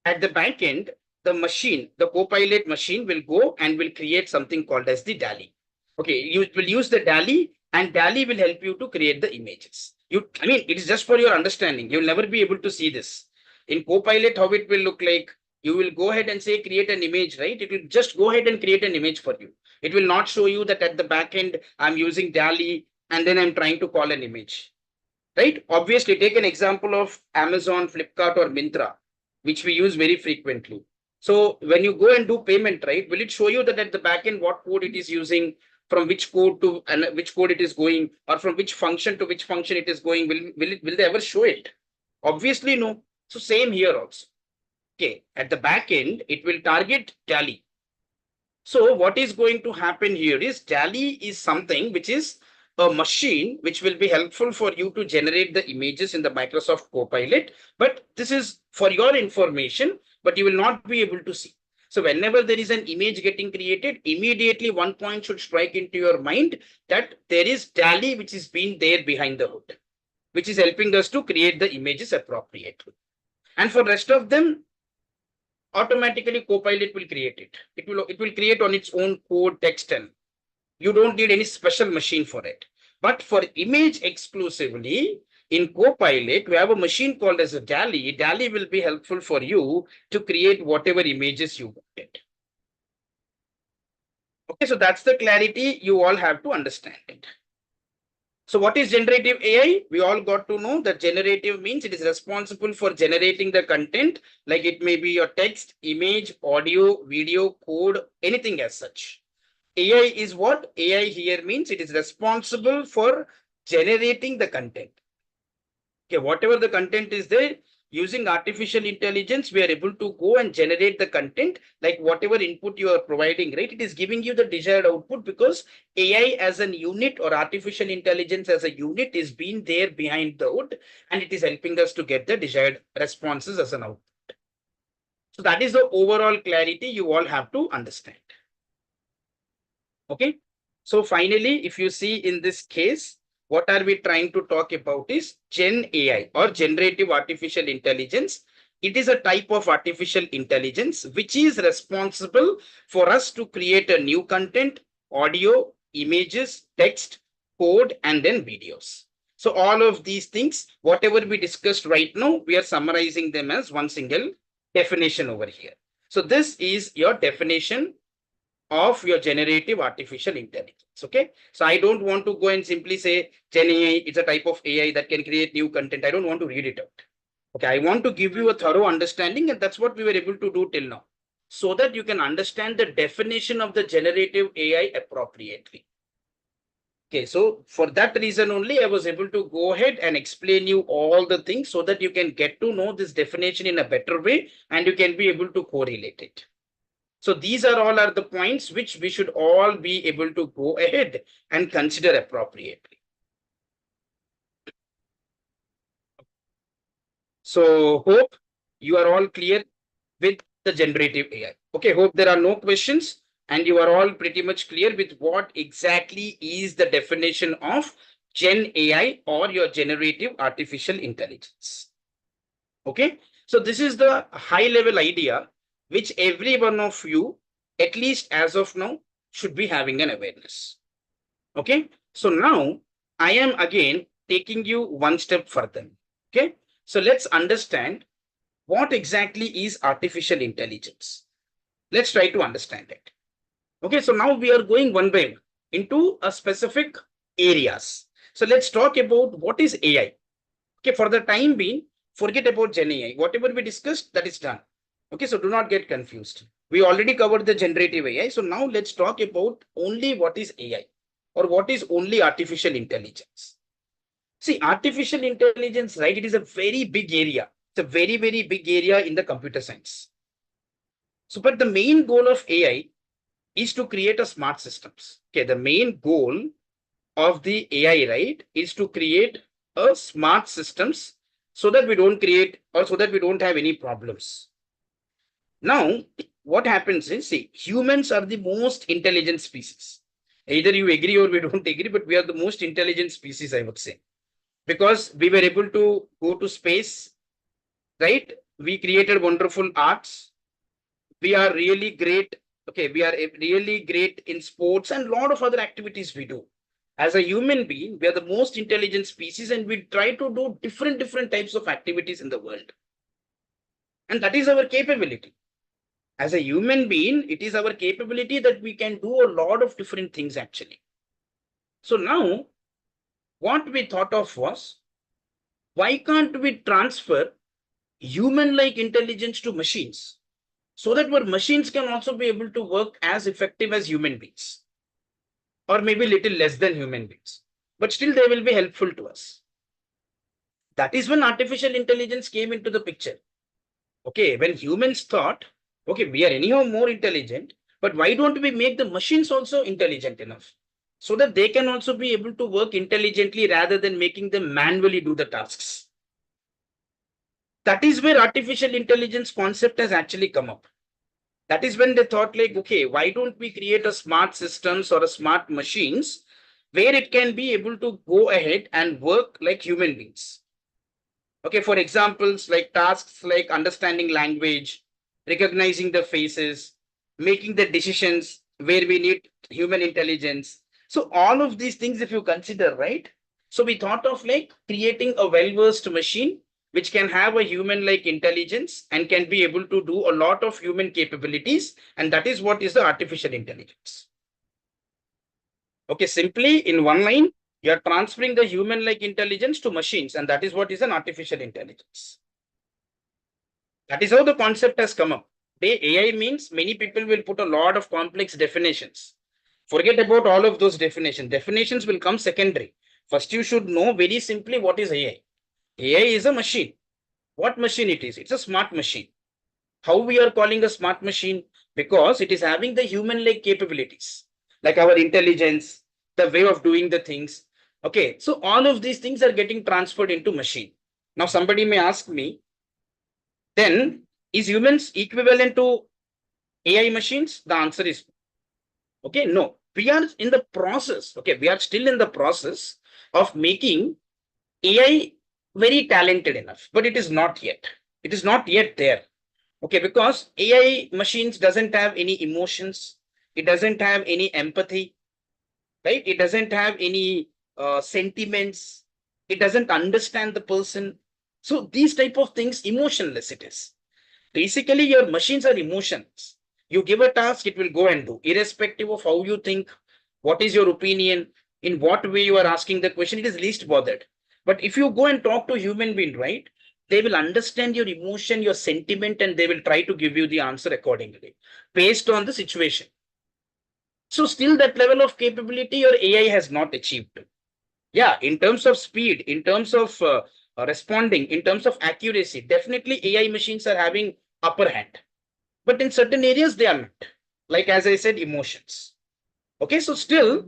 at the back end, the machine, the Copilot machine will go and will create something called as the DALI. Okay, you will use the DALI and DALI will help you to create the images. I mean, it is just for your understanding. You'll never be able to see this. In Copilot, how it will look like, you will go ahead and say, create an image, right? It will just go ahead and create an image for you. It will not show you that at the back end, I'm using DALI and then I'm trying to call an image, right? Obviously, take an example of Amazon, Flipkart, or Myntra, which we use very frequently. So when you go and do payment, right, will it show you that at the back end, what code it is using, from which code to and which code it is going, or from which function to which function it is going? Will they ever show it? Obviously, no. So same here also. Okay, at the back end, it will target DALI. So what is going to happen here is DALI is something which is a machine which will be helpful for you to generate the images in the Microsoft Copilot. But this is for your information, but you will not be able to see. So whenever there is an image getting created, immediately one point should strike into your mind that there is DALI which is being there behind the hood, which is helping us to create the images appropriately. And for rest of them, automatically Copilot will create it. It will create on its own code, text, and you don't need any special machine for it. But for image exclusively, in Copilot, we have a machine called as a DALI. DALI will be helpful for you to create whatever images you wanted. Okay, so that's the clarity you all have to understand it. So what is generative AI? We all got to know that generative means it is responsible for generating the content, like it may be your text, image, audio, video, code, anything as such. AI is what? AI here means it is responsible for generating the content. Okay, whatever the content is there, using artificial intelligence, we are able to go and generate the content, like whatever input you are providing, right? It is giving you the desired output because AI as an unit or artificial intelligence as a unit is being there behind the hood, and it is helping us to get the desired responses as an output. So that is the overall clarity you all have to understand. Okay. So finally, if you see in this case, what are we trying to talk about is GenAI or generative artificial intelligence. It is a type of artificial intelligence which is responsible for us to create a new content, audio, images, text, code, and then videos. So all of these things, whatever we discussed right now, we are summarizing them as one single definition over here. So this is your definition of your generative artificial intelligence. Okay, so I don't want to go and simply say GenAI is a type of AI that can create new content. I don't want to read it out. Okay, I want to give you a thorough understanding, and that's what we were able to do till now, so that you can understand the definition of the generative AI appropriately. Okay, so for that reason only, I was able to go ahead and explain you all the things so that you can get to know this definition in a better way and you can be able to correlate it. So these are all the points which we should all be able to go ahead and consider appropriately. So hope you are all clear with the generative AI. Okay, hope there are no questions and you are all pretty much clear with what exactly is the definition of Gen AI or your generative artificial intelligence. Okay, so this is the high level idea which every one of you, at least as of now, should be having an awareness. Okay, so now I am again taking you one step further. Okay, so let's understand what exactly is artificial intelligence. Let's try to understand it. Okay, so now we are going one by one into a specific areas. So let's talk about what is AI. Okay, for the time being, forget about GenAI. Whatever we discussed, that is done. Okay, so do not get confused. We already covered the generative AI. So now let's talk about only what is AI or what is only artificial intelligence. See, artificial intelligence, right? It is a very big area. It's a very, very big area in the computer science. So, but the main goal of AI is to create a smart systems. Okay, the main goal of the AI, right, is to create a smart systems so that we don't create or so that we don't have any problems. Now, what happens is, see, humans are the most intelligent species. Either you agree or we don't agree, but we are the most intelligent species, I would say, because we were able to go to space, right? We created wonderful arts. We are really great. Okay, we are really great in sports and a lot of other activities we do. As a human being, we are the most intelligent species and we try to do different types of activities in the world. And that is our capability. As a human being, it is our capability that we can do a lot of different things actually. So now, what we thought of was, why can't we transfer human-like intelligence to machines so that our machines can also be able to work as effective as human beings, or maybe little less than human beings, but still they will be helpful to us. That is when artificial intelligence came into the picture. Okay, when humans thought, okay, we are anyhow more intelligent, but why don't we make the machines also intelligent enough so that they can also be able to work intelligently rather than making them manually do the tasks? That is where artificial intelligence concept has actually come up. That is when they thought like, okay, why don't we create a smart systems or a smart machines where it can be able to go ahead and work like human beings. Okay, for examples like tasks like understanding language, recognizing the faces, making the decisions where we need human intelligence. So all of these things, if you consider, right? So we thought of like creating a well-versed machine which can have a human-like intelligence and can be able to do a lot of human capabilities. And that is what is the artificial intelligence. Okay, simply in one line, you are transferring the human-like intelligence to machines, and that is what is an artificial intelligence. That is how the concept has come up. AI means many people will put a lot of complex definitions. Forget about all of those definitions. Definitions will come secondary. First, you should know very simply what is AI. AI is a machine. What machine it is? It's a smart machine. How we are calling a smart machine? Because it is having the human-like capabilities, like our intelligence, the way of doing the things. Okay, so all of these things are getting transferred into machine. Now, somebody may ask me, then is humans equivalent to AI machines? The answer is okay, no. We are in the process. Okay, we are still in the process of making AI very talented enough, but it is not yet. It is not yet there. Okay, because AI machines doesn't have any emotions. It doesn't have any empathy, right? It doesn't have any sentiments. It doesn't understand the person. So these type of things, emotionless it is. Basically, your machines are emotions. You give a task, it will go and do, irrespective of how you think, what is your opinion, in what way you are asking the question, it is least bothered. But if you go and talk to a human being, right, they will understand your emotion, your sentiment, and they will try to give you the answer accordingly, based on the situation. So still that level of capability your AI has not achieved. Yeah, in terms of speed, in terms of responding, in terms of accuracy, definitely AI machines are having upper hand. But in certain areas, they are not. Like, as I said, emotions. Okay, so still,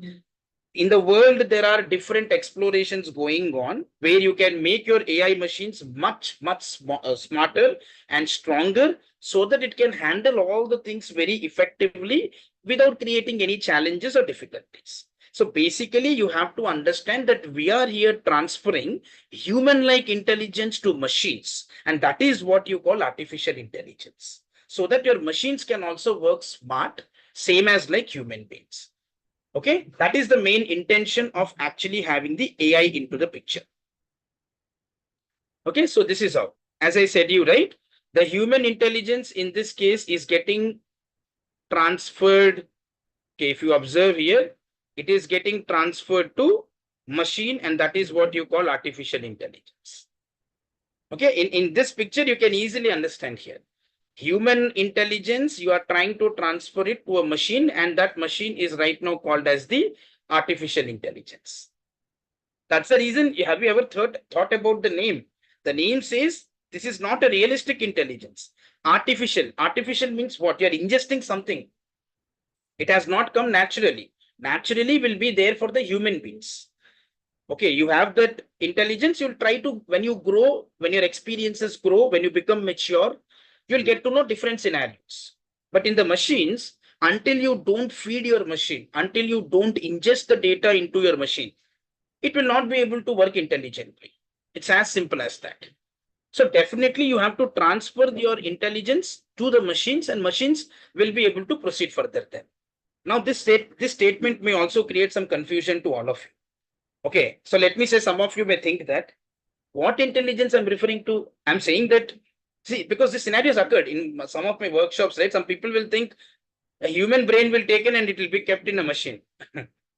in the world, there are different explorations going on where you can make your AI machines much smarter and stronger so that it can handle all the things very effectively without creating any challenges or difficulties. So basically, you have to understand that we are here transferring human-like intelligence to machines, and that is what you call artificial intelligence, so that your machines can also work smart, same as like human beings. Okay, that is the main intention of actually having the AI into the picture. Okay, so this is how, as I said you, right, the human intelligence in this case is getting transferred. Okay, if you observe here, it is getting transferred to machine, and that is what you call artificial intelligence. Okay, in this picture, you can easily understand here. Human intelligence, you are trying to transfer it to a machine, and that machine is right now called as the artificial intelligence. That's the reason. Have you ever thought about the name? The name says this is not a realistic intelligence. artificial. Artificial means what? You're ingesting something. It has not come naturally. Naturally will be there for the human beings. Okay, you have that intelligence, you'll try to, when you grow, when your experiences grow, when you become mature, you'll get to know different scenarios. But in the machines, until you don't feed your machine, until you don't ingest the data into your machine, it will not be able to work intelligently. It's as simple as that. So definitely you have to transfer your intelligence to the machines, and machines will be able to proceed further then. Now this statement may also create some confusion to all of you. Okay, so let me say, some of you may think that what intelligence I'm referring to, I'm saying that, see, because this scenario has occurred in some of my workshops, right? Some people will think a human brain will taken and it will be kept in a machine.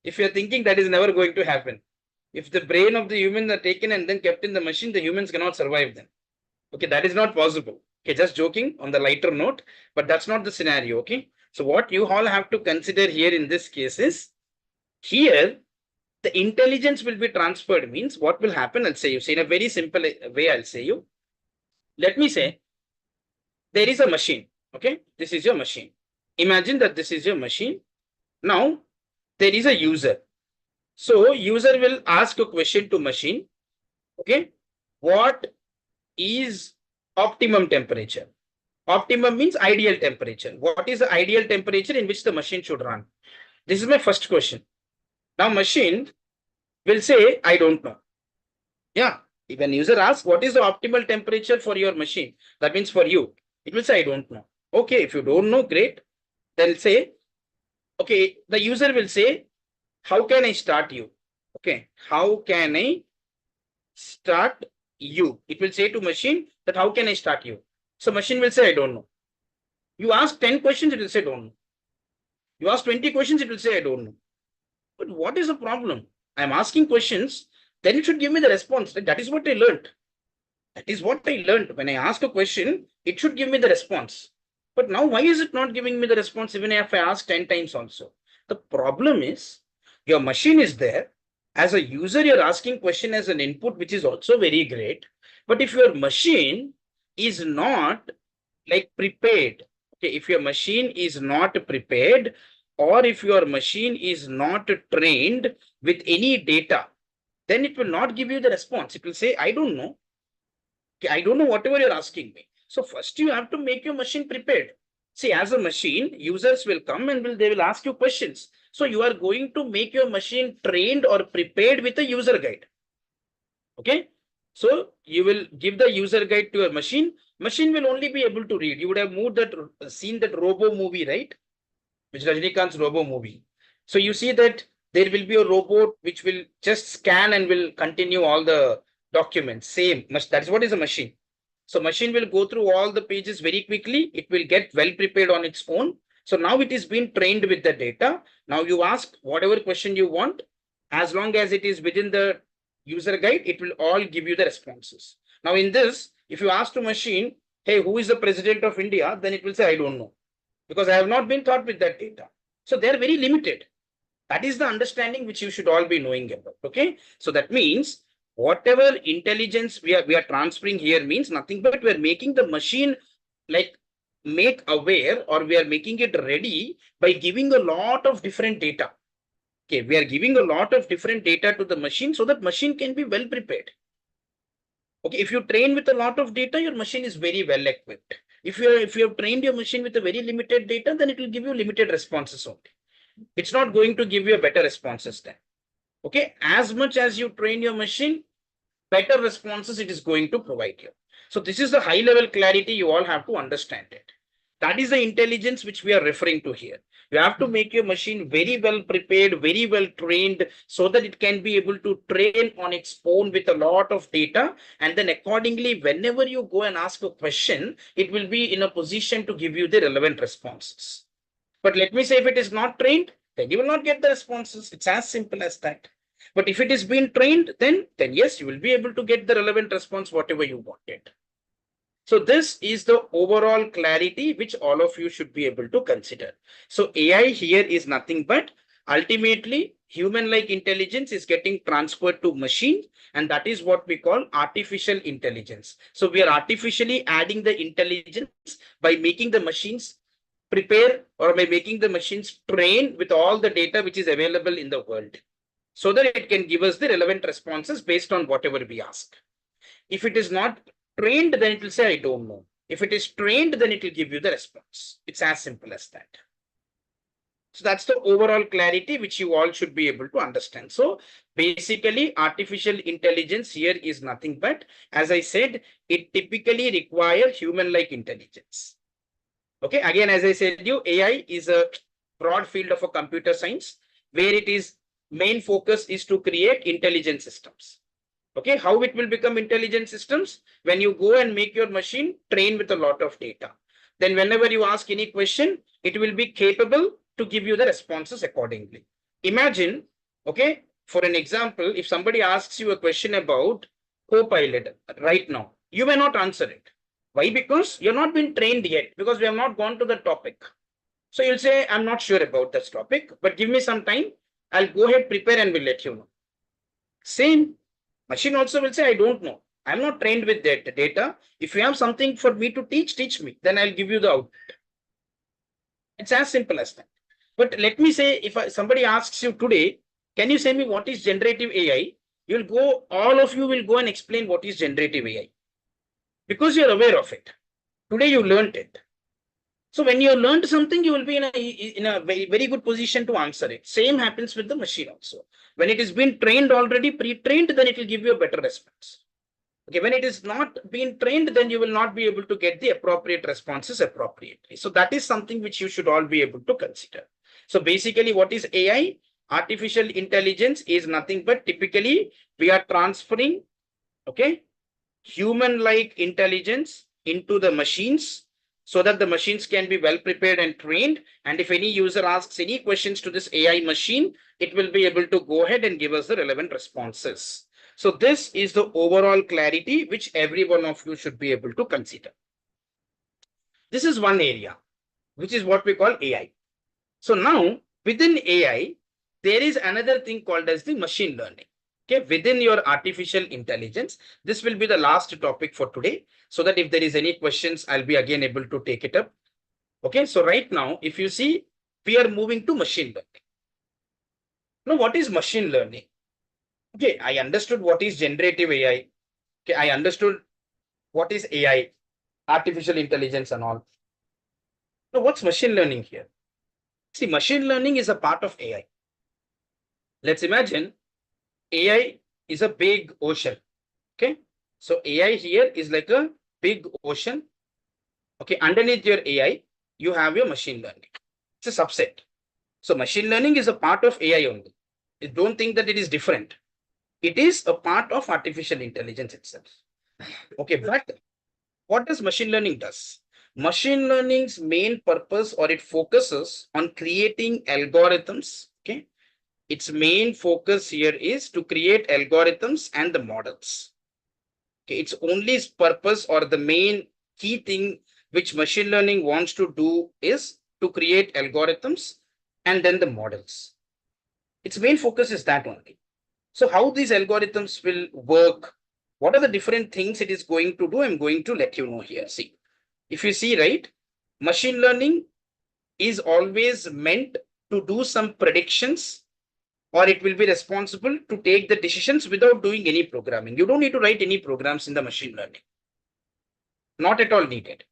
If you're thinking, that is never going to happen. If the brain of the human are taken and then kept in the machine, the humans cannot survive then. Okay, that is not possible. Okay, just joking on the lighter note, but that's not the scenario. Okay, so what you all have to consider here in this case is, here the intelligence will be transferred means what will happen. I'll say you, say in a very simple way, I'll say you, let me say there is a machine. Okay, this is your machine. Imagine that this is your machine. Now there is a user. So user will ask a question to machine. Okay, what is optimum temperature? Optimum means ideal temperature. What is the ideal temperature in which the machine should run? This is my first question. Now machine will say, I don't know. Yeah, when user asks what is the optimal temperature for your machine, that means for you, it will say, I don't know. Okay, if you don't know, great. They'll say, okay, the user will say, how can I start you? Okay, how can I start you? It will say to machine that how can I start you? So machine will say, I don't know. You ask 10 questions, it will say, don't know. You ask 20 questions, it will say, I don't know. But what is the problem? I'm asking questions, then it should give me the response. That is what I learned. That is what I learned. When I ask a question, it should give me the response. But now why is it not giving me the response even if I ask 10 times also? The problem is your machine is there. As a user, you're asking question as an input, which is also very great. But if your machine is not like prepared, okay, if your machine is not prepared, or if your machine is not trained with any data, then it will not give you the response. It will say, I don't know. Okay, I don't know whatever you're asking me. So first you have to make your machine prepared. See, as a machine, users will come and they will ask you questions. So you are going to make your machine trained or prepared with a user guide. Okay. So you will give the user guide to your machine. Machine will only be able to read. You would have seen that Robo movie, right? Which is Rajinikanth's Robo movie. So you see that there will be a robot which will just scan and will continue all the documents. Same, that is what is a machine. So machine will go through all the pages very quickly. It will get well prepared on its own. So now it is being trained with the data. Now you ask whatever question you want. As long as it is within the user guide, it will all give you the responses. Now in this, if you ask to machine, hey, who is the president of India? Then it will say, I don't know, because I have not been taught with that data. So they are very limited. That is the understanding which you should all be knowing about. Okay. So that means whatever intelligence we are transferring here means nothing but we are making the machine like make aware, or we are making it ready by giving a lot of different data. Okay. We are giving a lot of different data to the machine so that machine can be well prepared. Okay. If you train with a lot of data, your machine is very well equipped. If you have trained your machine with a very limited data, then it will give you limited responses only. It's not going to give you a better responses then. Okay, as much as you train your machine, better responses it is going to provide you. So this is the high level clarity you all have to understand it. That is the intelligence which we are referring to here. You have to make your machine very well prepared, very well trained, so that it can be able to train on its own with a lot of data. And then accordingly, whenever you go and ask a question, it will be in a position to give you the relevant responses. But let me say, if it is not trained, then you will not get the responses. It's as simple as that. But if it is being trained, then yes, you will be able to get the relevant response, whatever you wanted. So this is the overall clarity which all of you should be able to consider. So AI here is nothing but ultimately human-like intelligence is getting transferred to machine, and that is what we call artificial intelligence. So we are artificially adding the intelligence by making the machines prepare, or by making the machines train with all the data which is available in the world, so that it can give us the relevant responses based on whatever we ask. If it is not trained, then it will say, I don't know. If it is trained, then it will give you the response. It's as simple as that. So that's the overall clarity which you all should be able to understand. So basically, artificial intelligence here is nothing but, as I said, it typically requires human-like intelligence. Okay, again, as I said, AI is a broad field of a computer science where it is main focus is to create intelligent systems. Okay, how it will become intelligent systems? When you go and make your machine train with a lot of data. Then whenever you ask any question, it will be capable to give you the responses accordingly. Imagine, okay, for an example, if somebody asks you a question about Copilot right now, you may not answer it. Why? Because you're not been trained yet, because we have not gone to the topic. So you'll say, I'm not sure about this topic, but give me some time. I'll go ahead, prepare, and will let you know. Same, machine also will say, I don't know. I'm not trained with that data. If you have something for me to teach me, then I'll give you the output. It's as simple as that. But let me say, if somebody asks you today, can you say me what is generative AI? You'll go, all of you will go and explain what is generative AI, because you're aware of it. Today you learned it. So when you learned something, you will be in a very, very good position to answer it. Same happens with the machine also. When it is been trained already, pre-trained, then it will give you a better response. Okay, when it is not being trained, then you will not be able to get the appropriate responses appropriately. So that is something which you should all be able to consider. So basically, what is AI? Artificial intelligence is nothing but typically we are transferring, okay, human-like intelligence into the machines so that the machines can be well prepared and trained. And if any user asks any questions to this AI machine, it will be able to go ahead and give us the relevant responses. So this is the overall clarity which every one of you should be able to consider. This is one area, which is what we call AI. So now within AI, there is another thing called as the machine learning. Okay, within your artificial intelligence, this will be the last topic for today, so that if there is any questions, I'll be again able to take it up. Okay, so right now, if you see, we are moving to machine learning. Now, what is machine learning? Okay, I understood what is generative AI. Okay, I understood what is AI, artificial intelligence and all. Now, what's machine learning here? See, machine learning is a part of AI. Let's imagine AI is a big ocean. Okay, so AI here is like a big ocean. Okay, underneath your AI, you have your machine learning. It's a subset. So machine learning is a part of AI only. You don't think that it is different. It is a part of artificial intelligence itself. Okay, but what does machine learning does? Machine learning's main purpose, or it focuses on creating algorithms. Okay, its main focus here is to create algorithms and the models. Okay, its only purpose or the main key thing which machine learning wants to do is to create algorithms and then the models. Its main focus is that only. So how these algorithms will work, what are the different things it is going to do, I'm going to let you know here. See, if you see, right, machine learning is always meant to do some predictions, or it will be responsible to take the decisions without doing any programming. You don't need to write any programs in the machine learning. Not at all needed.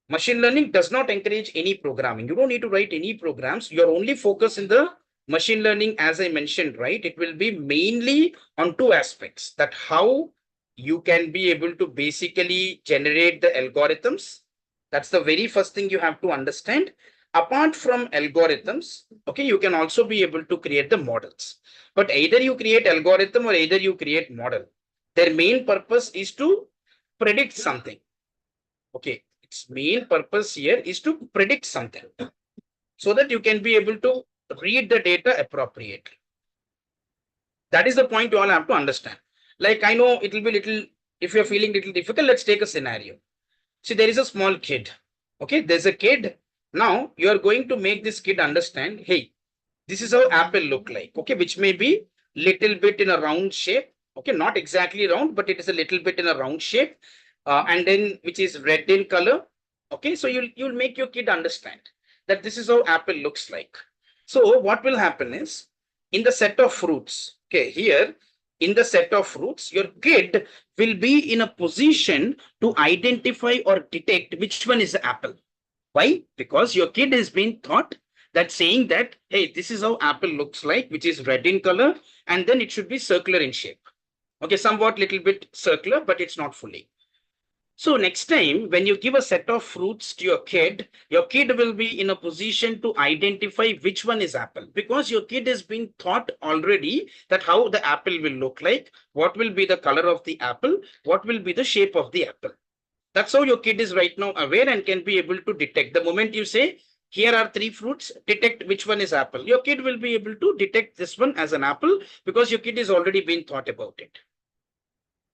Machine learning does not encourage any programming. You don't need to write any programs. Your only focus in the machine learning, as I mentioned, right, it will be mainly on two aspects, that how you can be able to basically generate the algorithms. That's the very first thing you have to understand. Apart from algorithms, okay, you can also be able to create the models. But either you create algorithm or either you create model. Their main purpose is to predict something. Okay, its main purpose here is to predict something so that you can be able to read the data appropriately. That is the point you all have to understand. Like, I know it will be little, if you're feeling little difficult, let's take a scenario. See, there is a small kid. Okay, there's a kid. Now you are going to make this kid understand, hey, this is how apple look like, okay, which may be little bit in a round shape, okay, not exactly round, but it is a little bit in a round shape, and then which is red in color, okay. So you'll make your kid understand that this is how apple looks like. So what will happen is, in the set of fruits, okay, here in the set of fruits, your kid will be in a position to identify or detect which one is the apple. Why? Because your kid has been taught that saying that, hey, this is how apple looks like, which is red in color, and then it should be circular in shape. Okay, somewhat little bit circular, but it's not fully. So next time when you give a set of fruits to your kid will be in a position to identify which one is apple, because your kid has been taught already that how the apple will look like, what will be the color of the apple, what will be the shape of the apple. That's how your kid is right now aware and can be able to detect. The moment you say, here are 3 fruits, detect which one is apple, your kid will be able to detect this one as an apple, because your kid is already been thought about it.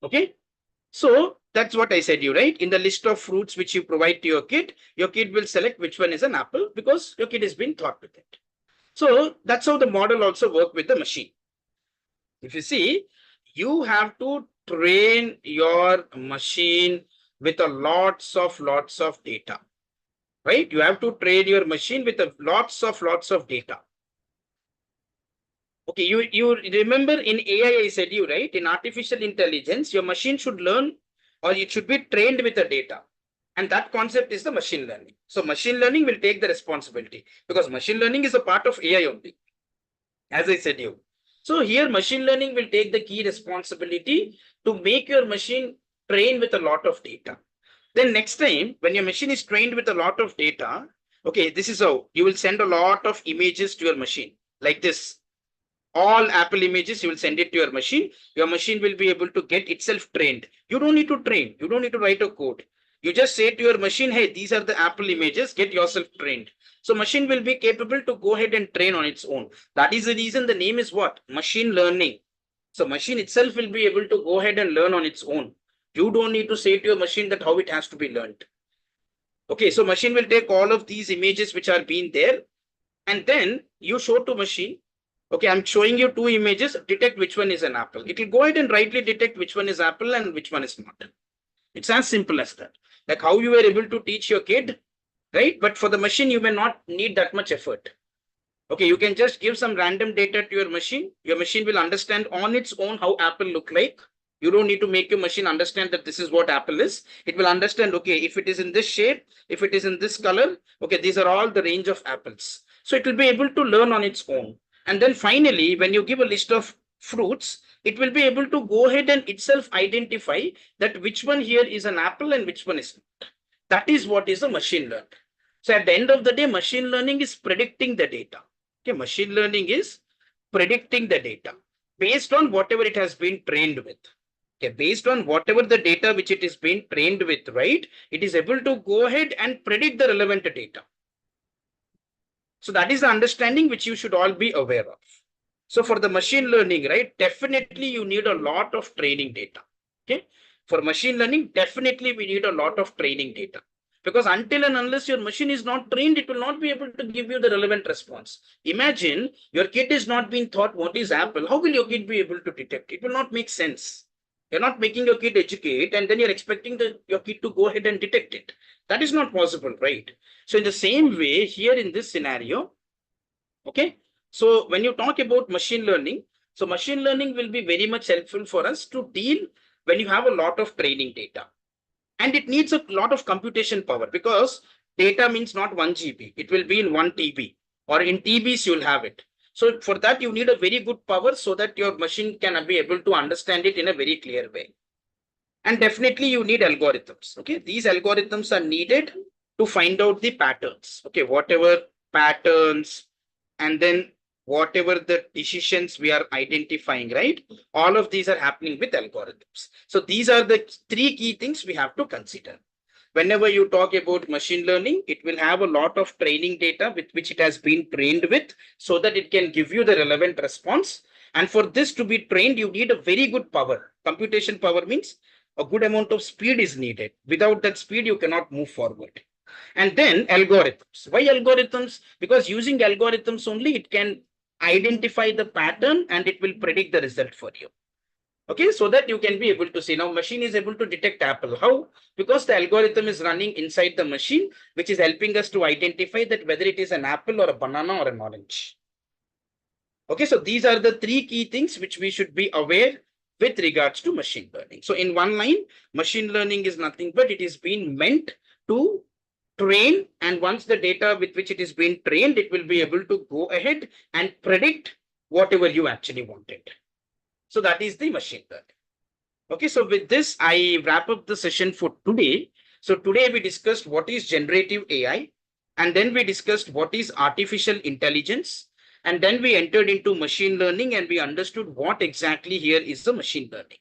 Okay. So that's what I said you, right? In the list of fruits which you provide to your kid will select which one is an apple, because your kid has been taught with it. So that's how the model also work with the machine. If you see, you have to train your machine with a lots of data, right? You have to train your machine with a lots of data. Okay, you remember in AI I said you, right? In artificial intelligence, your machine should learn, or it should be trained with the data. And that concept is the machine learning. So machine learning will take the responsibility, because machine learning is a part of AI only, as I said you. So here machine learning will take the key responsibility to make your machine train with a lot of data. Then next time when your machine is trained with a lot of data, okay, this is how you will send a lot of images to your machine like this. All apple images, you will send it to your machine will be able to get itself trained. You don't need to train, you don't need to write a code. You just say to your machine, hey, these are the apple images, get yourself trained. So machine will be capable to go ahead and train on its own. That is the reason the name is what? Machine learning. So machine itself will be able to go ahead and learn on its own. You don't need to say to your machine that how it has to be learned. Okay, so machine will take all of these images which are being there, and then you show to machine, okay, I'm showing you 2 images, detect which one is an apple. It will go ahead and rightly detect which one is apple and which one is not. It's as simple as that. Like how you were able to teach your kid, right? But for the machine, you may not need that much effort. Okay, you can just give some random data to your machine. Your machine will understand on its own how apple look like. You don't need to make your machine understand that this is what apple is. It will understand, okay, if it is in this shape, if it is in this color, okay, these are all the range of apples. So it will be able to learn on its own. And then finally, when you give a list of fruits, it will be able to go ahead and itself identify that which one here is an apple and which one is not. That is what is a machine learning. So at the end of the day, machine learning is predicting the data. Okay, machine learning is predicting the data based on whatever it has been trained with. Okay, based on whatever the data which it is being trained with, right? It is able to go ahead and predict the relevant data. So that is the understanding which you should all be aware of. So for the machine learning, right, definitely you need a lot of training data. Okay, for machine learning, definitely we need a lot of training data. Because until and unless your machine is not trained, it will not be able to give you the relevant response. Imagine your kid is not being taught what is apple. How will your kid be able to detect? It will not make sense. You're not making your kid educate, and then you're expecting your kid to go ahead and detect it. That is not possible, right? So in the same way, here in this scenario, okay, so when you talk about machine learning, so machine learning will be very much helpful for us to deal when you have a lot of training data. And it needs a lot of computation power, because data means not 1 GB, it will be in 1 TB, or in TBs you'll have it. So for that, you need a very good power so that your machine can be able to understand it in a very clear way. And definitely you need algorithms. Okay, these algorithms are needed to find out the patterns. Okay, whatever patterns, and then whatever the decisions we are identifying, right? All of these are happening with algorithms. So these are the 3 key things we have to consider. Whenever you talk about machine learning, it will have a lot of training data with which it has been trained with, so that it can give you the relevant response. And for this to be trained, you need a very good power. Computation power means a good amount of speed is needed. Without that speed, you cannot move forward. And then algorithms. Why algorithms? Because using algorithms only, it can identify the pattern, and it will predict the result for you. Okay, so that you can be able to see. Now machine is able to detect apple. How? Because the algorithm is running inside the machine, which is helping us to identify that whether it is an apple or a banana or an orange. Okay, so these are the three key things which we should be aware with regards to machine learning. So in one line, machine learning is nothing but it is being meant to train, and once the data with which it is being trained, it will be able to go ahead and predict whatever you actually wanted. So that is the machine learning. Okay, so with this, I wrap up the session for today. So today we discussed what is generative AI, and then we discussed what is artificial intelligence, and then we entered into machine learning and we understood what exactly here is the machine learning.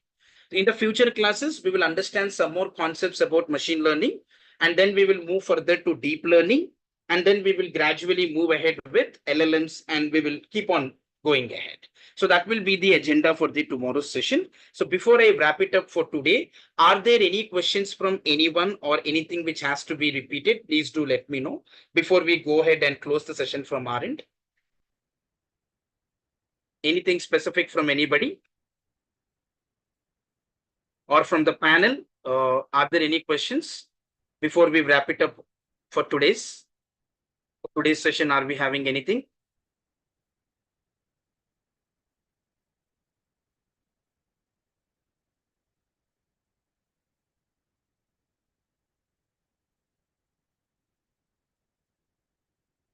In the future classes, we will understand some more concepts about machine learning, and then we will move further to deep learning, and then we will gradually move ahead with LLMs, and we will keep on going ahead. So that will be the agenda for the tomorrow's session. So before I wrap it up for today, are there any questions from anyone or anything which has to be repeated? Please do let me know before we go ahead and close the session from our end. Anything specific from anybody? Or from the panel, are there any questions before we wrap it up for today's session? Are we having anything?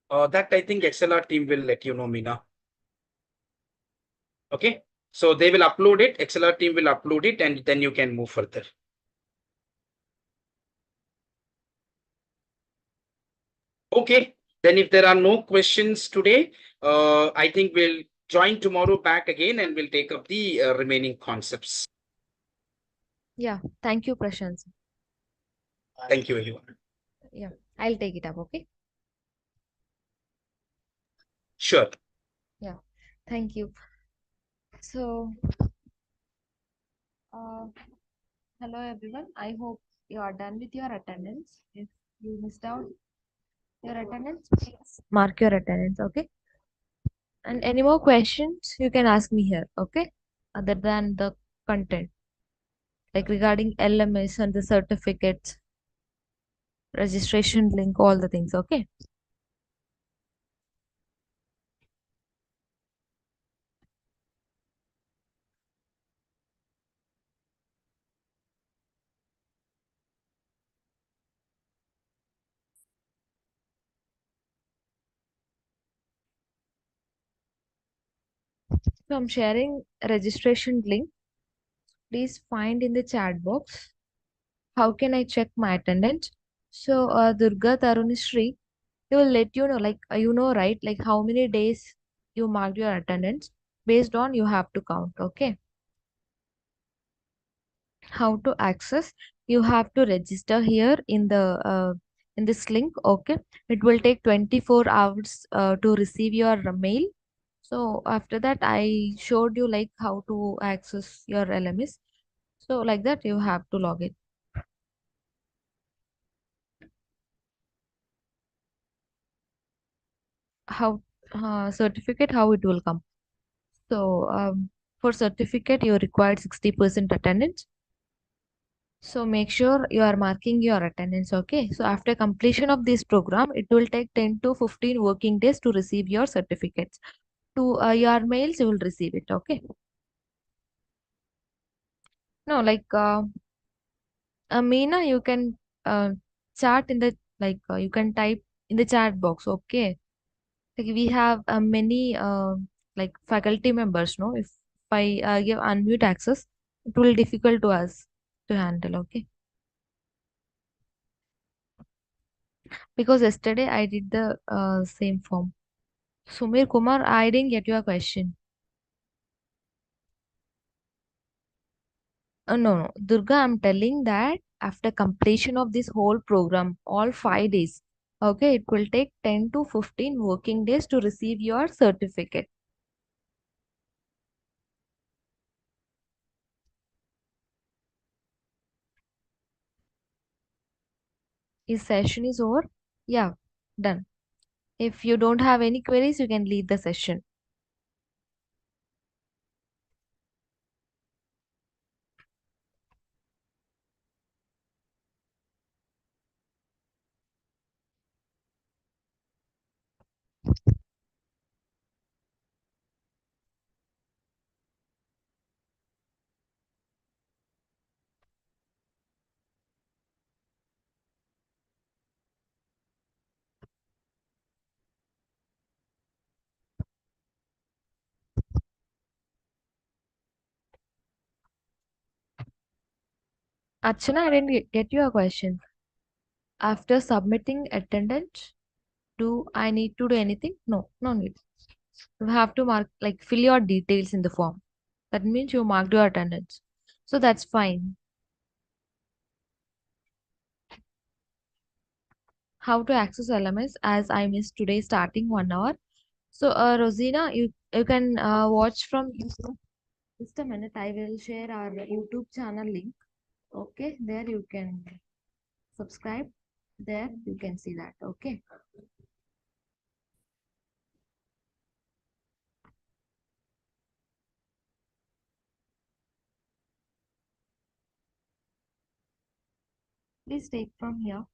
That I think ExcelR team will let you know, Meena. Okay, so they will upload it. ExcelR team will upload it, and then you can move further. Okay, then if there are no questions today, I think we'll join tomorrow back again and we'll take up the remaining concepts. Yeah, thank you, Prashant. Thank you, everyone. Yeah, I'll take it up, okay? Sure. Yeah, thank you. So, hello everyone. I hope you are done with your attendance. If you missed out your attendance, please mark your attendance, okay? And any more questions, you can ask me here, okay? Other than the content, like regarding LMS and the certificates, registration link, all the things, okay? So I'm sharing a registration link. Please find in the chat box. How can I check my attendance? So Durga Tarunishri, they will let you know, like you know, right? Like how many days you marked your attendance. Based on you have to count, okay? How to access? You have to register here in this link, okay? It will take 24 hours to receive your mail. So after that, I showed you like how to access your LMS. So like that, you have to log in. How certificate, how it will come. So for certificate, you required 60% attendance. So make sure you are marking your attendance, okay? So after completion of this program, it will take 10 to 15 working days to receive your certificates. To your mails, you will receive it, okay? No, like Meena, you can chat in the you can type in the chat box, okay? Like we have many like faculty members, no? If I give unmute access, it will difficult to us to handle, okay? Because yesterday I did the same form. Sumir Kumar, I didn't get your question. No. Durga, I'm telling that after completion of this whole program, all 5 days, okay, it will take 10 to 15 working days to receive your certificate. His session is over? Yeah, done. If you don't have any queries, you can leave the session. Archana, I didn't get your question. After submitting attendance, do I need to do anything? No, no need. You have to mark, like, fill your details in the form. That means you marked your attendance. So that's fine. How to access LMS as I missed today starting 1 hour. So, Rosina, you can watch from YouTube. Just a minute, I will share our YouTube channel link. Okay, there you can subscribe. There you can see that. Okay. Please take from here.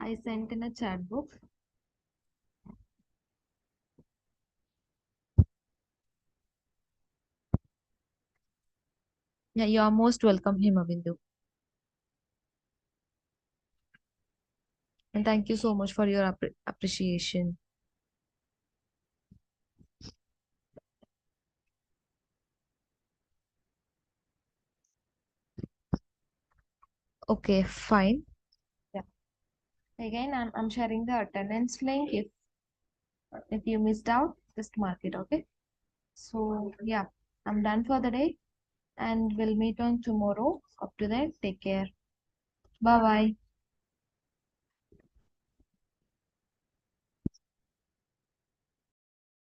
I sent in a chat book. Yeah, you are most welcome, Himabindu. And thank you so much for your appreciation. Okay, fine. Yeah. Again, I'm sharing the attendance link. If you missed out, just mark it, okay? So yeah, I'm done for the day and we'll meet on tomorrow. Up to that, take care. Bye bye.